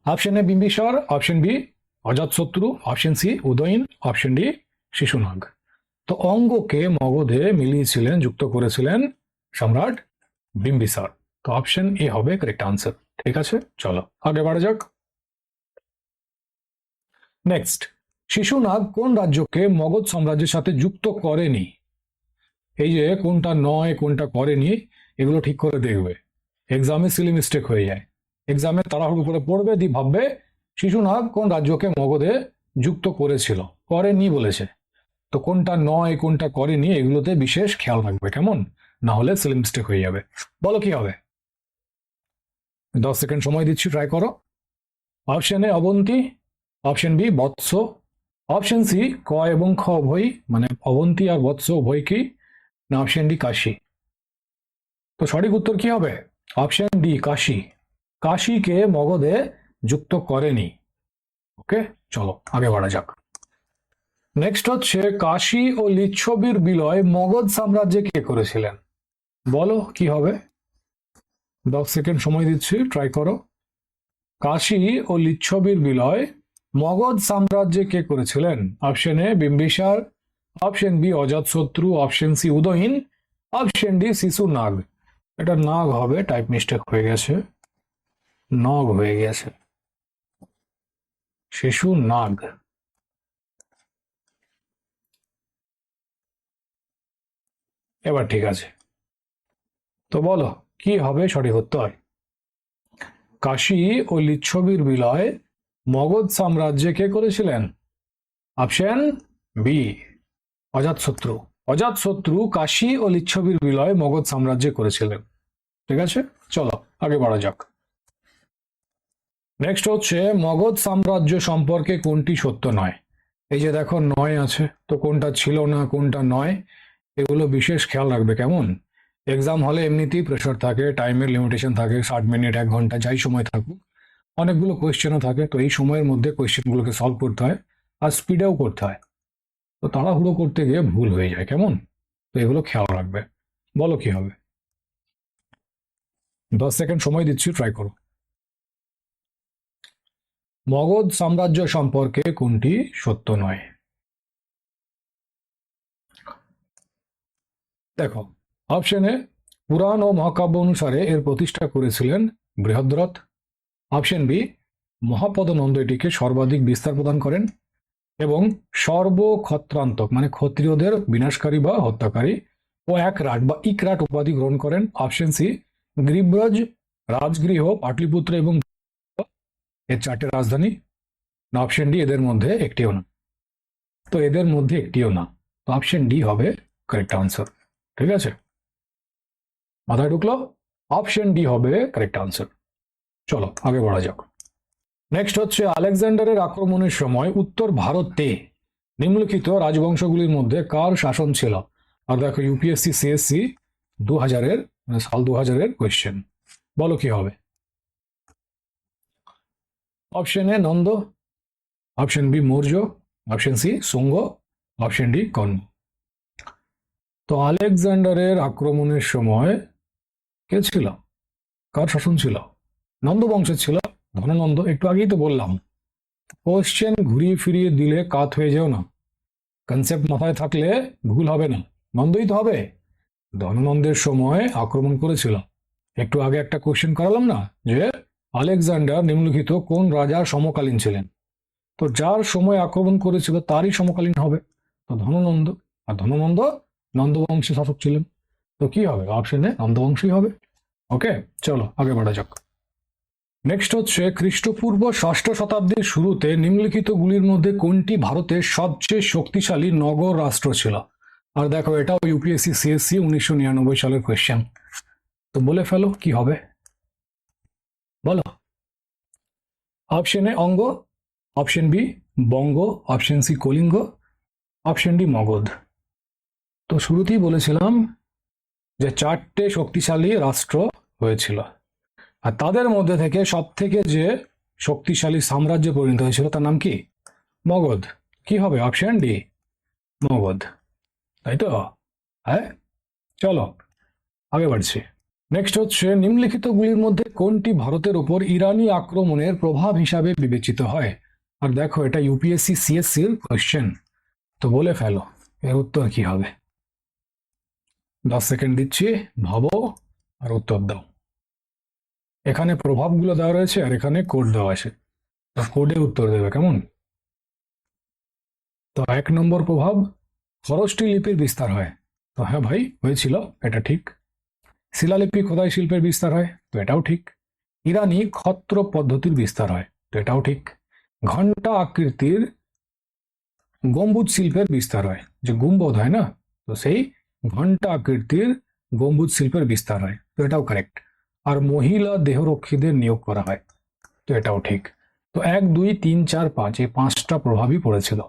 [SPEAKER 1] Option A Bimbisara, option B Ajatashatru, option C Udayan, option D Shishunaga. তো অঙ্গকে মগধে মিলিয়েছিলেন, যুক্ত করেছিলেন সম্রাট বিম্বিসার। তো অপশন এ হবে কারেক্ট আনসার। ঠিক আছে, চলো আগে বাড়া যাক। নেক্সট, শিশুনাগ কোন রাজ্যকে মগধ সাম্রাজ্যের সাথে যুক্ত করেনি? এই যে কোনটা নয় কোনটা করেনি, এগুলো ঠিক করে দেখবে। এক্সামে সিলি মিস্টেক হয়ে যায়, এক্সামে তাড়াহুড়ো করে পড়বে, দিয়ে ভাববে শিশুনাগ কোন রাজ্যকে মগধে যুক্ত করেছিল, করেনি বলেছে। তো কোনটা নয় কোনটা করেনি এগুলোতে বিশেষ খেয়াল রাখবে, কেমন? না হলে স্পেলিং মিস্টেক হয়ে যাবে। বলো কি হবে? 10 সেকেন্ড সময় দিচ্ছি, ট্রাই করো। Option A Avanti, option B Vatsa, option C ক এবং খ উভয়, মানে অবন্তী আর বৎস উভয় কি, না অপশন ডি কাশী? তো সঠিক উত্তর কি হবে? Option D Kashi. কাশীকে মগধে যুক্ত করেনি। ওকে, চলো আগে বাড়া যাক। নেক্সট হচ্ছে কাশী ও লিচ্ছবির বিলয় মগধ সাম্রাজ্যে কে করেছিলেন? বলো কি হবে? 10 সেকেন্ড সময় দিচ্ছি, ট্রাই করো। কাশী ও লিচ্ছবির বিলয় মগধ সাম্রাজ্যে কে করেছিলেন? Option A Bimbisara, option B Ajatashatru, option C Udayan, option D Shishunaga. এটা নাগ হবে, টাইপ মিস্টেক হয়ে গেছে, নগ হয়ে গেছে, শিশু নাগ। এবার ঠিক আছে, তো বলো কি হবে সঠিক উত্তর? কাশী ও লিচ্ছবির বিলয় মগধ সাম্রাজ্যে কে করেছিলেন? অপশন বি অজাতশত্রু। অজাতশত্রু কাশী ও লিচ্ছবির বিলয় মগধ সাম্রাজ্যে করেছিলেন। ঠিক আছে, চলো আগে বাড়া যাক। নেক্সট হচ্ছে মগধ সাম্রাজ্য সম্পর্কে কোনটি সত্য নয়? এই যে দেখো নয় আছে, তো কোনটা ছিল না কোনটা নয় এগুলো বিশেষ খেয়াল রাখবে, কেমন? এক্সাম হলে এমনিতেই প্রেশার থাকে, টাইমের লিমিটেশন থাকে, 60 মিনিট 1 ঘন্টা যাই সময় থাকুক, অনেকগুলো কোয়েশ্চেনও থাকে। তো এই সময়ের মধ্যে কোয়েশ্চেনগুলোকে সলভ করতে হয়, আর স্পিডেও করতে হয়। তো তাড়াহুড়ো করতে গিয়ে ভুল হয়ে যায়, কেমন? তো এগুলো খেয়াল রাখবে। বলো কি হবে? 10 সেকেন্ড সময় দিচ্ছি, ট্রাই করো। মগধ সাম্রাজ্য সম্পর্কে কোনটি সত্য নয়? দেখো অপশনে পুরাণ ও মহাকাব্য অনুসারে এর প্রতিষ্ঠা করেছিলেন বৃহদ্রথ, অপশন বি মহাপদনন্দ এটিকে সর্বাধিক বিস্তার প্রদান করেন, এবং সর্বক্ষত্রান্তক মানে ক্ষত্রিয়দের বিনাশকারী বা হত্যাকারী ও এক রাট বা ইকরাট উপাধি গ্রহণ করেন, অপশন সি গ্রীব্রজ রাজগৃহ পাটলিপুত্র এবং এর 4টে রাজধানী, না অপশন ডি এদের মধ্যে একটিও না? তো এদের মধ্যে একটিও না, তো অপশন ডি হবে কারেক্ট আনসার। ঠিক আছে, মাথায় ঢুকলো? অপশন ডি হবে কারেক্ট আনসার। চলো আগে বলা যাক। নেক্সট হচ্ছে আলেকজান্ডারের আক্রমণের সময় উত্তর ভারতে নিম্নলিখিত রাজবংশগুলির মধ্যে কার শাসন ছিল? আর দেখো ইউপিএসসি সিএসসি 2000-এর মানে সাল 2000-এর কোয়েশ্চেন। বলো কি হবে? Option A Nanda, option B Maurya, option C Shunga, option D Karna. তো আলেকজান্ডারের আক্রমণের সময় কে ছিল, কার শাসন ছিল? নন্দ বংশের ছিল, ধননন্দ। একটু আগেই তো বললাম, কোশ্চেন ঘুরিয়ে ফিরিয়ে দিলে কাত হয়ে যাও না, কনসেপ্ট মাথায় থাকলে ভুল হবে না। নন্দই তো হবে। ধননন্দের সময় আক্রমণ করেছিল। একটু আগে একটা কোশ্চেন করালাম না যে আলেকজান্ডার নিম্নলিখিত কোন রাজার সমকালীন ছিলেন? তো যার সময় আক্রমণ করেছিল তারই সমকালীন হবে, তো ধননন্দ। আর ধননন্দ নন্দবংশী শাসক ছিলেন, তো কি হবে? অপশনে নন্দবংশী হবে। ওকে, চলো আগে বাড়া যাক। নেক্সট হচ্ছে খ্রিস্টপূর্ব 6শ শতাব্দীর শুরুতে নিম্নলিখিতগুলির মধ্যে কোনটি ভারতের সবচেয়ে শক্তিশালী নগর রাষ্ট্র ছিল? আর দেখো এটাও ইউপিএসসি সিএসসি 1999 সালের কোয়েশ্চেন। তো বলে ফেলো কি হবে, বলো। Option A Anga, option B Vanga, option C Kalinga, option D Magadha. তো শুরুতেই বলেছিলাম যে 4টে শক্তিশালী রাষ্ট্র হয়েছিল, আর তাদের মধ্যে থেকে সব থেকে যে শক্তিশালী সাম্রাজ্যে পরিণত হয়েছিল তার নাম কি? মগধ। কি হবে? অপশন ডি মগধ, তাই তো? হ্যাঁ, চলো আগে বাড়ছি। নেক্সট হচ্ছে নিম্নলিখিতগুলির মধ্যে কোনটি ভারতের উপর ইরানি আক্রমণের প্রভাব হিসাবে বিবেচিত হয়? আর দেখো এটা ইউপিএসসি সিএসসির কোয়েশ্চেন, তো বলে ফেলো এর উত্তর কি হবে? 10 সেকেন্ড দিচ্ছি, ভাবো আর উত্তর দাও। এখানে প্রভাবগুলো দেওয়া রয়েছে আর এখানে কোড দেওয়া আছে, তো কোডে উত্তর দেবে, কেমন? তো 1 নম্বর প্রভাব, খরচটি লিপির বিস্তার হয়। তো হ্যাঁ ভাই, হয়েছিল, এটা ঠিক। শিলালিপি খোদাই শিল্পের বিস্তার হয়, তো এটাও ঠিক। ইরানি ক্ষত্র পদ্ধতির বিস্তার হয়, তো এটাও ঠিক। ঘণ্টা আকৃতির গম্বুজ শিল্পের বিস্তার হয়, যে গুম্বদ হয় না, তো সেই ঘন্টা আকৃতির গম্বুজ শিল্পের বিস্তার হয়, তো এটাও কারেক্ট। আর মহিলা দেহরক্ষীদের নিয়োগ করা হয়, তো এটাও ঠিক। তো 1, 2, 3, 4, 5 এই 5টা প্রভাবই পড়েছিল।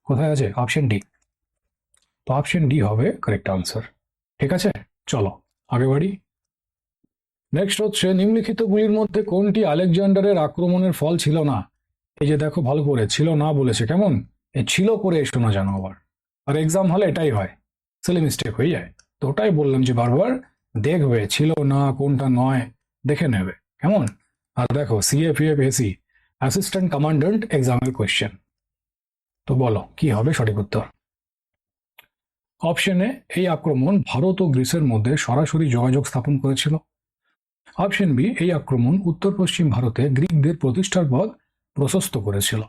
[SPEAKER 1] কোথায় আছে? Option D. তো অপশন ডি হবে কারেক্ট আনসার। ঠিক আছে, চলো আগে বাড়ি। নেক্সট হচ্ছে নিম্নলিখিতগুলির মধ্যে কোনটি আলেকজান্ডারের আক্রমণের ফল ছিল না? এই যে দেখো ভালো করে ছিল না বলেছে, কেমন এই ছিল করে এসো না জানো আবার। আর এক্সাম হলে এটাই হয়, সিলি মিস্টেক হয়ে যায়। তো ওটাই বললাম যে বারবার দেখবে ছিল না কোনটা নয়, দেখে নেবে কেমন। আর দেখো সিএফএফ এসি অ্যাসিস্ট্যান্ট কমান্ড্যান্ট এক্সামের কোয়েশ্চেন। তো বলো কি হবে সঠিক উত্তর? অপশন এ, এই আক্রমণ ভারত ও গ্রিসের মধ্যে সরাসরি যোগাযোগ স্থাপন করেছিল। অপশন বি, এই আক্রমণ উত্তর পশ্চিম ভারতে গ্রিকদের প্রতিষ্ঠার পথ প্রশস্ত করেছিল।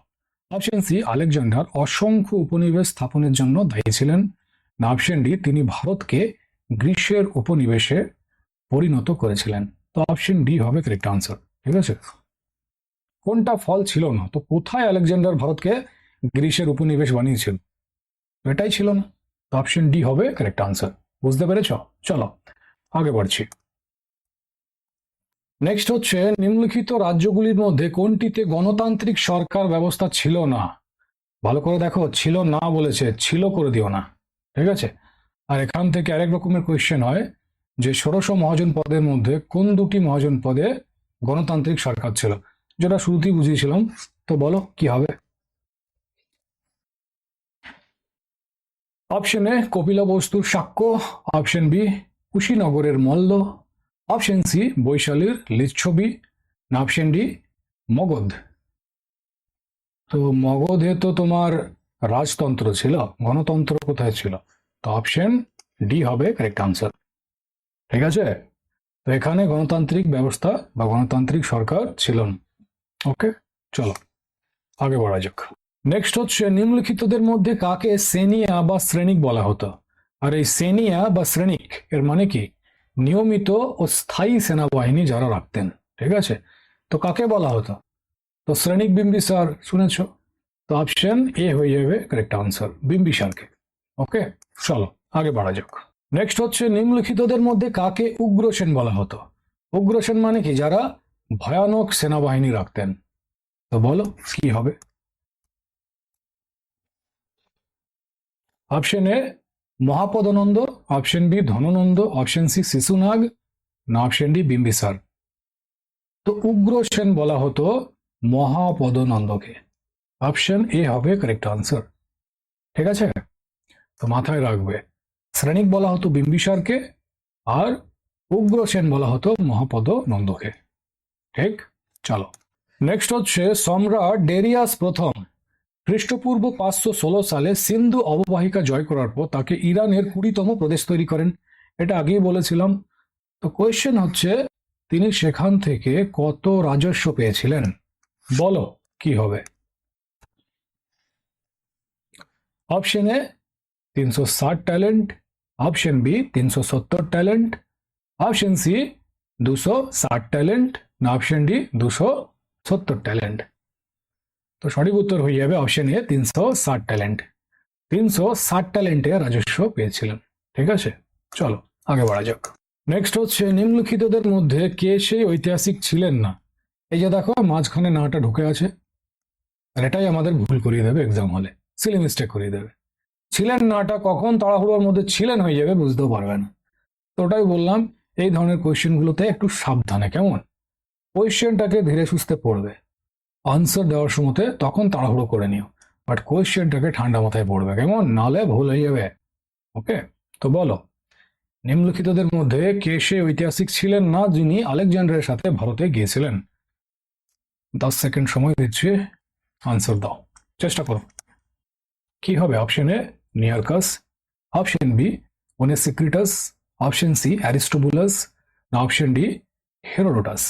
[SPEAKER 1] অপশন সি, আলেকজান্ডার অসংখ্য উপনিবেশ স্থাপনের জন্য দায়ী ছিলেন। না অপশন ডি, তিনি ভারতকে গ্রীষ্মের উপনিবেশে পরিণত করেছিলেন। তো অপশন ডি হবে কারেক্ট আনসার। ঠিক আছে, কোনটা ফল ছিল না? তো কোথায় আলেকজান্ডার ভারতকে গ্রীসের উপনিবেশ বানিয়েছিল? এটাই ছিল না। তো অপশন ডি হবে কারেক্ট আনসার। বুঝতে পেরেছ? চলো আগে বাড়ছি। নেক্সট হচ্ছে নিম্নলিখিত রাজ্যগুলির মধ্যে কোনটিতে গণতান্ত্রিক সরকার ব্যবস্থা ছিল না? ভালো করে দেখো, ছিল না বলেছে, ছিল করে দিও না। ঠিক আছে, আর এখান থেকে আরেক রকমের কোয়েশ্চেন হয় যে ষোড়শ মহাজন পদের মধ্যে কোন দুটি মহাজন পদে গণতান্ত্রিক সরকার ছিল, যেটা শুরুতেই বুঝিয়েছিলাম। তো বলো কি হবে? অপশন এ, কপিলবস্তুর সাক্ষ্য। অপশন বি, কুশীনগরের মল্ল। অপশন সি, বৈশালীর লিচ্ছবি। না অপশন ডি, মগধ। তো মগধে তো তোমার রাজতন্ত্র ছিল, গণতন্ত্র কোথায় ছিল? তো অপশন ডি হবে কারেক্ট আনসার। ঠিক আছে, তো এখানে গণতান্ত্রিক ব্যবস্থা বা গণতান্ত্রিক সরকার ছিল না। ওকে, চলো আগে বলা যাক। নেক্সট হচ্ছে নিম্নলিখিতদের মধ্যে কাকে সেনিয়া বা শ্রেণিক বলা হতো? আর এই সেনিয়া বা শ্রেণিক এর মানে কি? নিয়মিত ও স্থায়ী সেনাবাহিনী যারা রাখতেন। ঠিক আছে, তো কাকে বলা হতো? তো শ্রেণিক বিম্বিসার শুনেছ, তো অপশন এ হয়ে যাবে কারেক্ট আনসার, বিম্বিসারকে। ওকে, চলো আগে বাড়া যাক। নেক্সট হচ্ছে নিম্নলিখিতদের মধ্যে কাকে উগ্রসেন বলা হতো? উগ্রসেন মানে কি? যারা ভয়ানক সেনাবাহিনী রাখতেন। তো বলো কি হবে? Option A Mahapadmananda. Option B Dhanananda. Option C Shishunaga. না অপশন ডি বিম্বিসার। তো উগ্রসেন বলা হতো মহাপদনন্দকে। অপশন এ হবে কারেক্ট আনসার। ঠিক আছে, তো মাথায় রাখবে, শ্রেণিক বলা হতো বিম্বিসারকে, আর উগ্রসেন বলা হতো মহাপদ নন্দকে। ঠিক, চলো নেক্সট হচ্ছে সম্রাট ডেরিয়াস প্রথম খ্রিস্টপূর্ব 516 সালে সিন্ধু অববাহিকা জয় করার পর তাকে ইরানের 20তম প্রদেশ তৈরি করেন। এটা আগেই বলেছিলাম। তো কোয়েশ্চেন হচ্ছে তিনি সেখান থেকে কত রাজস্ব পেয়েছিলেন? বলো কি হবে? Option A 360 talent. Option B 370 talent. Option C 260 talent. না অপশন ডি 270 ট্যালেন্ট। তো সঠিক উত্তর হয়ে যাবে অপশন এ 360 ট্যালেন্ট। 360 ট্যালেন্টে রাজস্ব পেয়েছিলেন। ঠিক আছে, চলো আগে বাড়া যাক। নেক্সট হচ্ছে নিম্নলিখিতদের মধ্যে কে সেই ঐতিহাসিক ছিলেন না? এই যে দেখো মাঝখানে নাটা ঢুকে আছে, আর এটাই আমাদের ভুল করিয়ে দেবে এক্সাম হলে, সিলি মিস্টেক করিয়ে দেবে। ছিলেন নাটা কখন তাড়াহুড়োর মধ্যে ছিলেন হয়ে যাবে, বুঝতেও পারবে না। তো ওটাই বললাম, এই ধরনের কোয়েশ্চেনগুলোতে একটু সাবধানে, কেমন কোয়েশ্চেনটাকে ধীরে সুস্থে পড়বে, আনসার দেওয়ার সময় তখন তাড়াহুড়ো করে নিও, বাট কোয়েশ্চেনটাকে ঠান্ডা মাথায় পড়বে, কেমন, নাহলে ভুল হয়ে যাবে। ওকে, তো বলো নিম্নলিখিতদের মধ্যে কে সে ঐতিহাসিক ছিলেন না যিনি আলেকজান্ডারের সাথে ভারতে গিয়েছিলেন? 10 সেকেন্ড সময় দিচ্ছি, আনসার দাও, চেষ্টা করো। কি হবে? Option A Nearchus. Option B Onesicritus. Option C Aristobulus. না অপশন ডি হেরোডোটাস।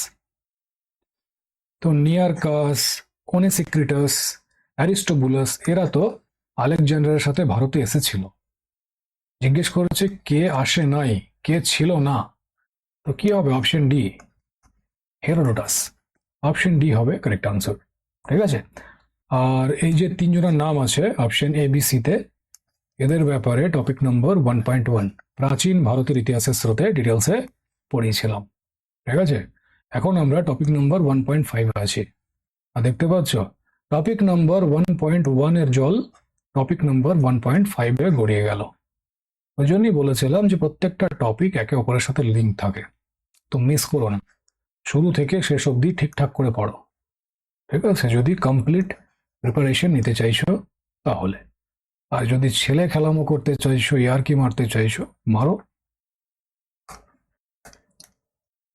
[SPEAKER 1] তো নিয়ারকাস, ওনেসিক্রিটাস, অ্যারিস্টোবুলাস এরা তো আলেকজান্ডারের সাথে ভারতে এসেছিল। জিজ্ঞেস করেছে কে আসে নাই, কে ছিল না। তো কি হবে? Option D Herodotus. Option D হবে কারেক্ট আনসার। ঠিক আছে, আর এই যে তিনজনের নাম আছে অপশন এ বি সিতে, এদের ব্যাপারে টপিক নম্বর 1.1 প্রাচীন ভারতের ইতিহাসের স্রোতে ডিটেলসে পড়িয়েছিলাম। ঠিক আছে, এখন আমরা টপিক নম্বর 1.5 আছি। আর দেখতে পাচ্ছ টপিক নম্বর 1.1 এর জল টপিক নম্বর 1.5 এ গড়িয়ে গেল। ওই জন্যই বলেছিলাম যে প্রত্যেকটা টপিক একে অপরের সাথে লিঙ্ক থাকে, তো মিস করো না, শুরু থেকে শেষ অবধি ঠিকঠাক করে পড়ো। ঠিক আছে, যদি কমপ্লিট প্রিপারেশন নিতে চাইছো তাহলে। আর যদি ছেলে খেলামো করতে চাইছো, ইয়ার্কি মারতে চাইছো, মারো।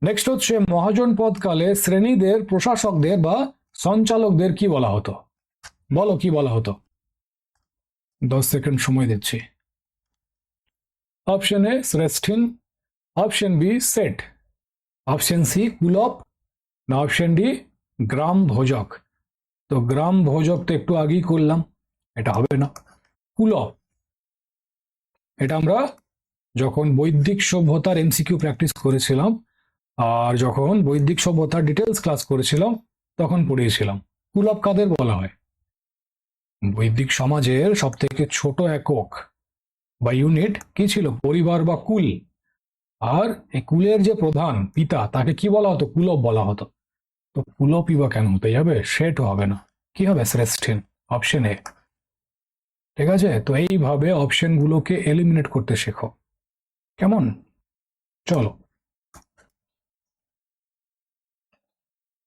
[SPEAKER 1] নেক্সট হচ্ছে মহাজনপদ কালে শ্রেণীদের প্রশাসকদের বা সঞ্চালকদের কি বলা হতো? বলো কি বলা হতো? 10 সেকেন্ড সময় দিচ্ছি। অপশন এ শ্রেষ্ঠিন, অপশন বি সেট, অপশন সি কুলপ, না অপশন ডি গ্রাম ভোজক। তো গ্রাম ভোজক তো একটু আগেই করলাম, এটা হবে না। কুলপ, এটা আমরা যখন বৈদিক সভ্যতার এমসিকিউ প্র্যাকটিস করেছিলাম আর যখন বৈদিক সভ্যতার ডিটেলস ক্লাস করেছিলাম তখন পড়িয়েছিলাম। কুলপ কাদের বলা হয়? বৈদিক সমাজের সব থেকে ছোট একক বা ইউনিট কি ছিল? পরিবার বা কুল। আর এই কুলের যে প্রধান পিতা তাকে কি বলা হতো? কুলপ বলা হতো। তো কুলপই বা কেন হতে যাবে? সেটা হবে না, কি হবে? শ্রেষ্ঠিন, অপশন এ। ঠিক আছে, তো এইভাবে অপশন গুলোকে এলিমিনেট করতে শেখো, কেমন? চলো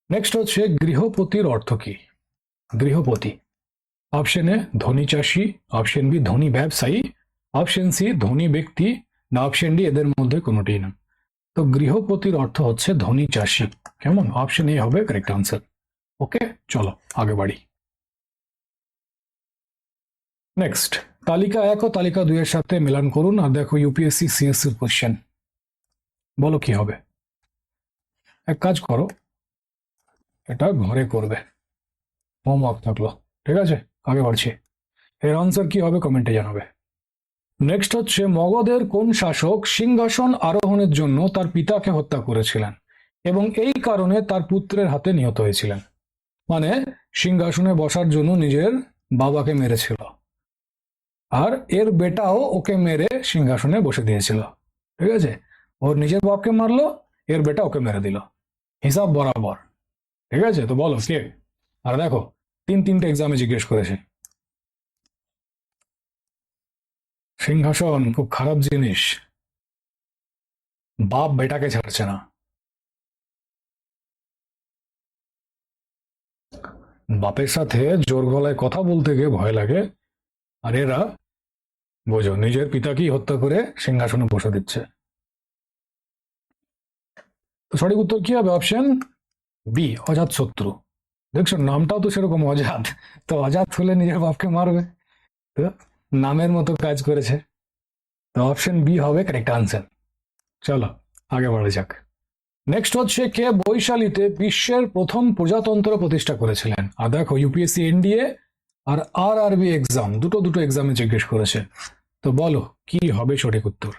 [SPEAKER 1] নেক্সট হচ্ছে গৃহপতির অর্থ কি? গৃহপতি, অপশন এ ধনী চাষী, অপশন বি ধনী ব্যবসায়ী, অপশন সি ধনী ব্যক্তি, না অপশন ডি এদের মধ্যে কোনোটি না। তো গৃহপতির অর্থ হচ্ছে ধনী চাষী, কেমন? অপশন এ হবে কারেক্ট আনসার। ওকে, চলো আগে বাড়ি। নেক্সট, তালিকা 1 ও তালিকা 2 এর সাথে মিলান করুন আর দেখো ইউপিএসসি সিএসসি এর কোশ্চেন। বলো কি হবে? এক কাজ করো, এটা ঘরে করবে, হোমওয়ার্ক থাকলো। ঠিক আছে, আগে বাড়ছি। এর আনসার কি হবে কমেন্টে জানাবে। নেক্সট হচ্ছে মগধের কোন শাসক সিংহাসন আরোহণের জন্য তার পিতাকে হত্যা করেছিলেন এবং এই কারণে তার পুত্রের হাতে নিহত হয়েছিলেন? মানে সিংহাসনে বসার জন্য নিজের বাবাকে মেরেছিল আর এর বেটাও ওকে মেরে সিংহাসনে বসে দিয়েছিল। ঠিক আছে, ওর নিজের বাপকে মারলো, এর বেটা ওকে মেরে দিল, হিসাব বরাবর। ঠিক আছে, তো বলো কে? আর দেখো তিনটে এক্সামে জিজ্ঞেস করেছে। সিংহাসন খুব খারাপ জিনিস, বাপ বেটাকে ছাড়ছে না। বাপের সাথে জোর গলায় কথা বলতে গিয়ে ভয় লাগে, আর এরা বোঝো নিজের পিতাকেই হত্যা করে সিংহাসনে বসে দিচ্ছে। তো সঠিক উত্তর কি হবে? অপশন বি, অজাত শত্রু। দেখছো নামটাও তো সেরকম অজাত, তো অজাত হলে নিজের বাপকে মারবে, তো নামের মতো কাজ করেছে। তো অপশন বি হবে কারেক্ট আনসার। চলো আগে বাড়া যাক। নেক্সট হচ্ছে কে বৈশালীতে বিশ্বের প্রথম প্রজাতন্ত্র প্রতিষ্ঠা করেছিলেন? আর দেখো ইউপিএসসি এনডিএ আর আরআরবি এক্সাম দুটো এক্সামে জিজ্ঞেস করেছে। তো বলো কি হবে সঠিক উত্তর?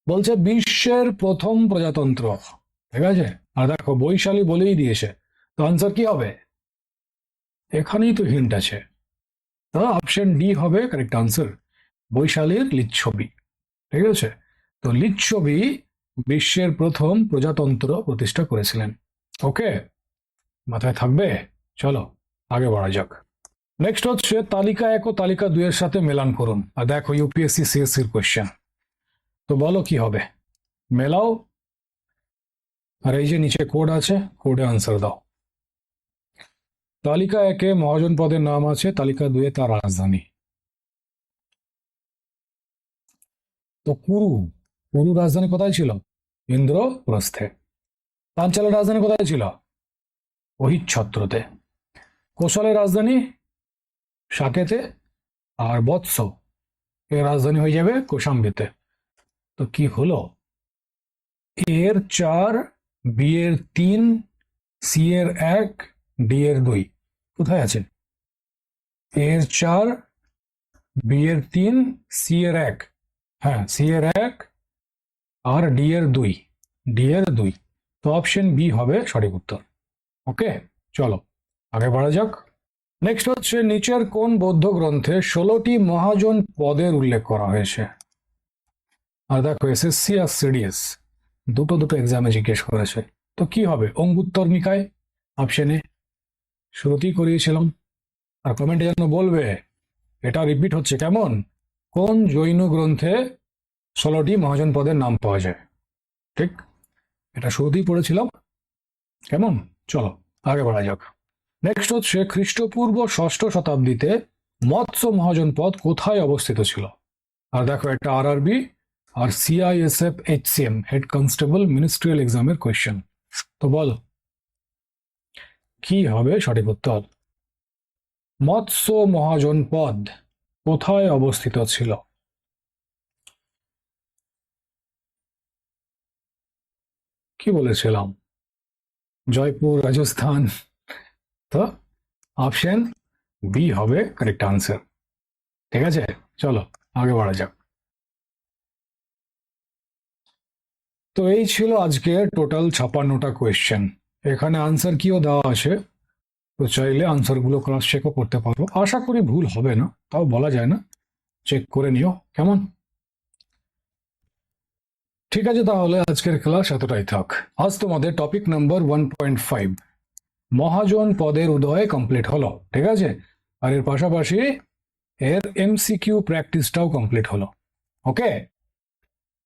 [SPEAKER 1] বলছে বিশ্বের প্রথম প্রজাতন্ত্র। ঠিক আছে, আর দেখো বৈশালী বলেই দিয়েছে, তো আনসার কি হবে? এখানেই তো হিন্ট আছে, তো অপশন ডি হবে কারেক্ট আনসার, বৈশালীর লিচ্ছবি। ঠিক আছে, তো লিচ্ছবি বিশ্বের প্রথম প্রজাতন্ত্র প্রতিষ্ঠা করেছিলেন। ওকে, মাথায় থাকবে। চলো আগে বাড়া যাক। নেক্সট হচ্ছে তালিকা 1 ও তালিকা 2 এর সাথে মেলান করুন আর দেখো ইউপিএসসি সিএসসি এর কোশ্চেন। তো বলো কি হবে? মেলাও, আর এই যে নিচে কোড আছে, কোডে আনসার দাও। তালিকা 1 এ মহাজনপদের নাম আছে, তালিকা 2 এ তার রাজধানী। তো কুরু, কুরু রাজধানী কোথায় ছিল? ইন্দ্রপ্রস্থে। পাঞ্চালের রাজধানী কোথায় ছিল? অহিচ্ছত্রতে। কোশলের রাজধানী সাকেতে, আর বৎস এর রাজধানী হয়ে যাবে কোশাম্বীতে। তো কি হলো? এর 4, বি এর 3, সি এর 1, ডি এর 2 কোথায় আছে? এর 4, বি এর 3, সি এর 1, হ্যাঁ সি এর 1 আর ডি এর 2, ডি এর 2। তো অপশন বি হবে সঠিক উত্তর। ওকে, চলো আগে বাড়া যাক। নেক্সট হচ্ছে নিচের কোন বৌদ্ধ গ্রন্থে 16টি মহাজন পদের উল্লেখ করা হয়েছে? আর দেখো এসএসসি আর সিডিএস দুটো দুটো এক্সামে জিজ্ঞেস করেছে, তো কি হবে? অঙ্গুত্তর নিকায় অপশন এ, শুরুতেই করিয়েছিলাম। আর কমেন্টে যেন বলবে এটা রিপিট হচ্ছে, কেমন? কোন জৈন গ্রন্থে 16টি মহাজন পদের নাম পাওয়া যায়? ঠিক, এটা শুরুতেই পড়েছিলাম। কেমন? চলো আগে বাড়া যাক। নেক্সট হচ্ছে খ্রিস্টপূর্ব 6ষ্ঠ শতাব্দীতে মৎস্য মহাজন পদ কোথায় অবস্থিত ছিল? আর দেখো একটা আরআরবি আর CISF HCM head constable ministerial এক্সামের কোয়েশ্চেন। তো বল কি হবে সঠিক উত্তর? মৎস্য মহাজন পদ কোথায় অবস্থিত ছিল? কি বলেছিলাম? জয়পুর, রাজস্থান। তো অপশন বি হবে কারেক্ট আনসার। ঠিক আছে, চলো আগে বাড়া যাক। তো এই ছিল আজকে টোটাল 56টা কোয়েশ্চেন। এখানে আনসার কিও দেওয়া আছে, তো চাইলে আনসারগুলো ক্রস চেকও করতে পারো। আশা করি ভুল হবে না, তাও বলা যায় না, চেক করে নিও। কেমন? ঠিক আছে, তাহলে আজকের ক্লাস এতটাই থাক। আজ তোমাদের টপিক নাম্বার 1.5 মহাজন পদের উদয় কমপ্লিট হলো। ঠিক আছে, আর এর পাশাপাশি এর এমসিকিউ প্র্যাকটিসটাও কমপ্লিট হলো। ওকে,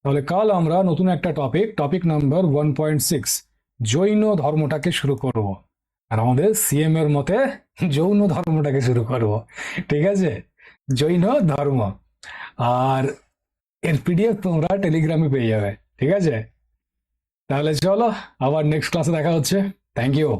[SPEAKER 1] তাহলে কাল আমরা নতুন একটা টপিক নাম্বার 1.6 জৈন ধর্মটাকে শুরু করব। আর আমাদের সিএম এর মতে যৌন ধর্মটাকে শুরু করব। ঠিক আছে, জৈন ধর্ম। আর এর পিডিএফ তোমরা টেলিগ্রামে পেয়ে যাবে। ঠিক আছে, তাহলে চলো আবার নেক্সট ক্লাসে দেখা হচ্ছে। Thank you.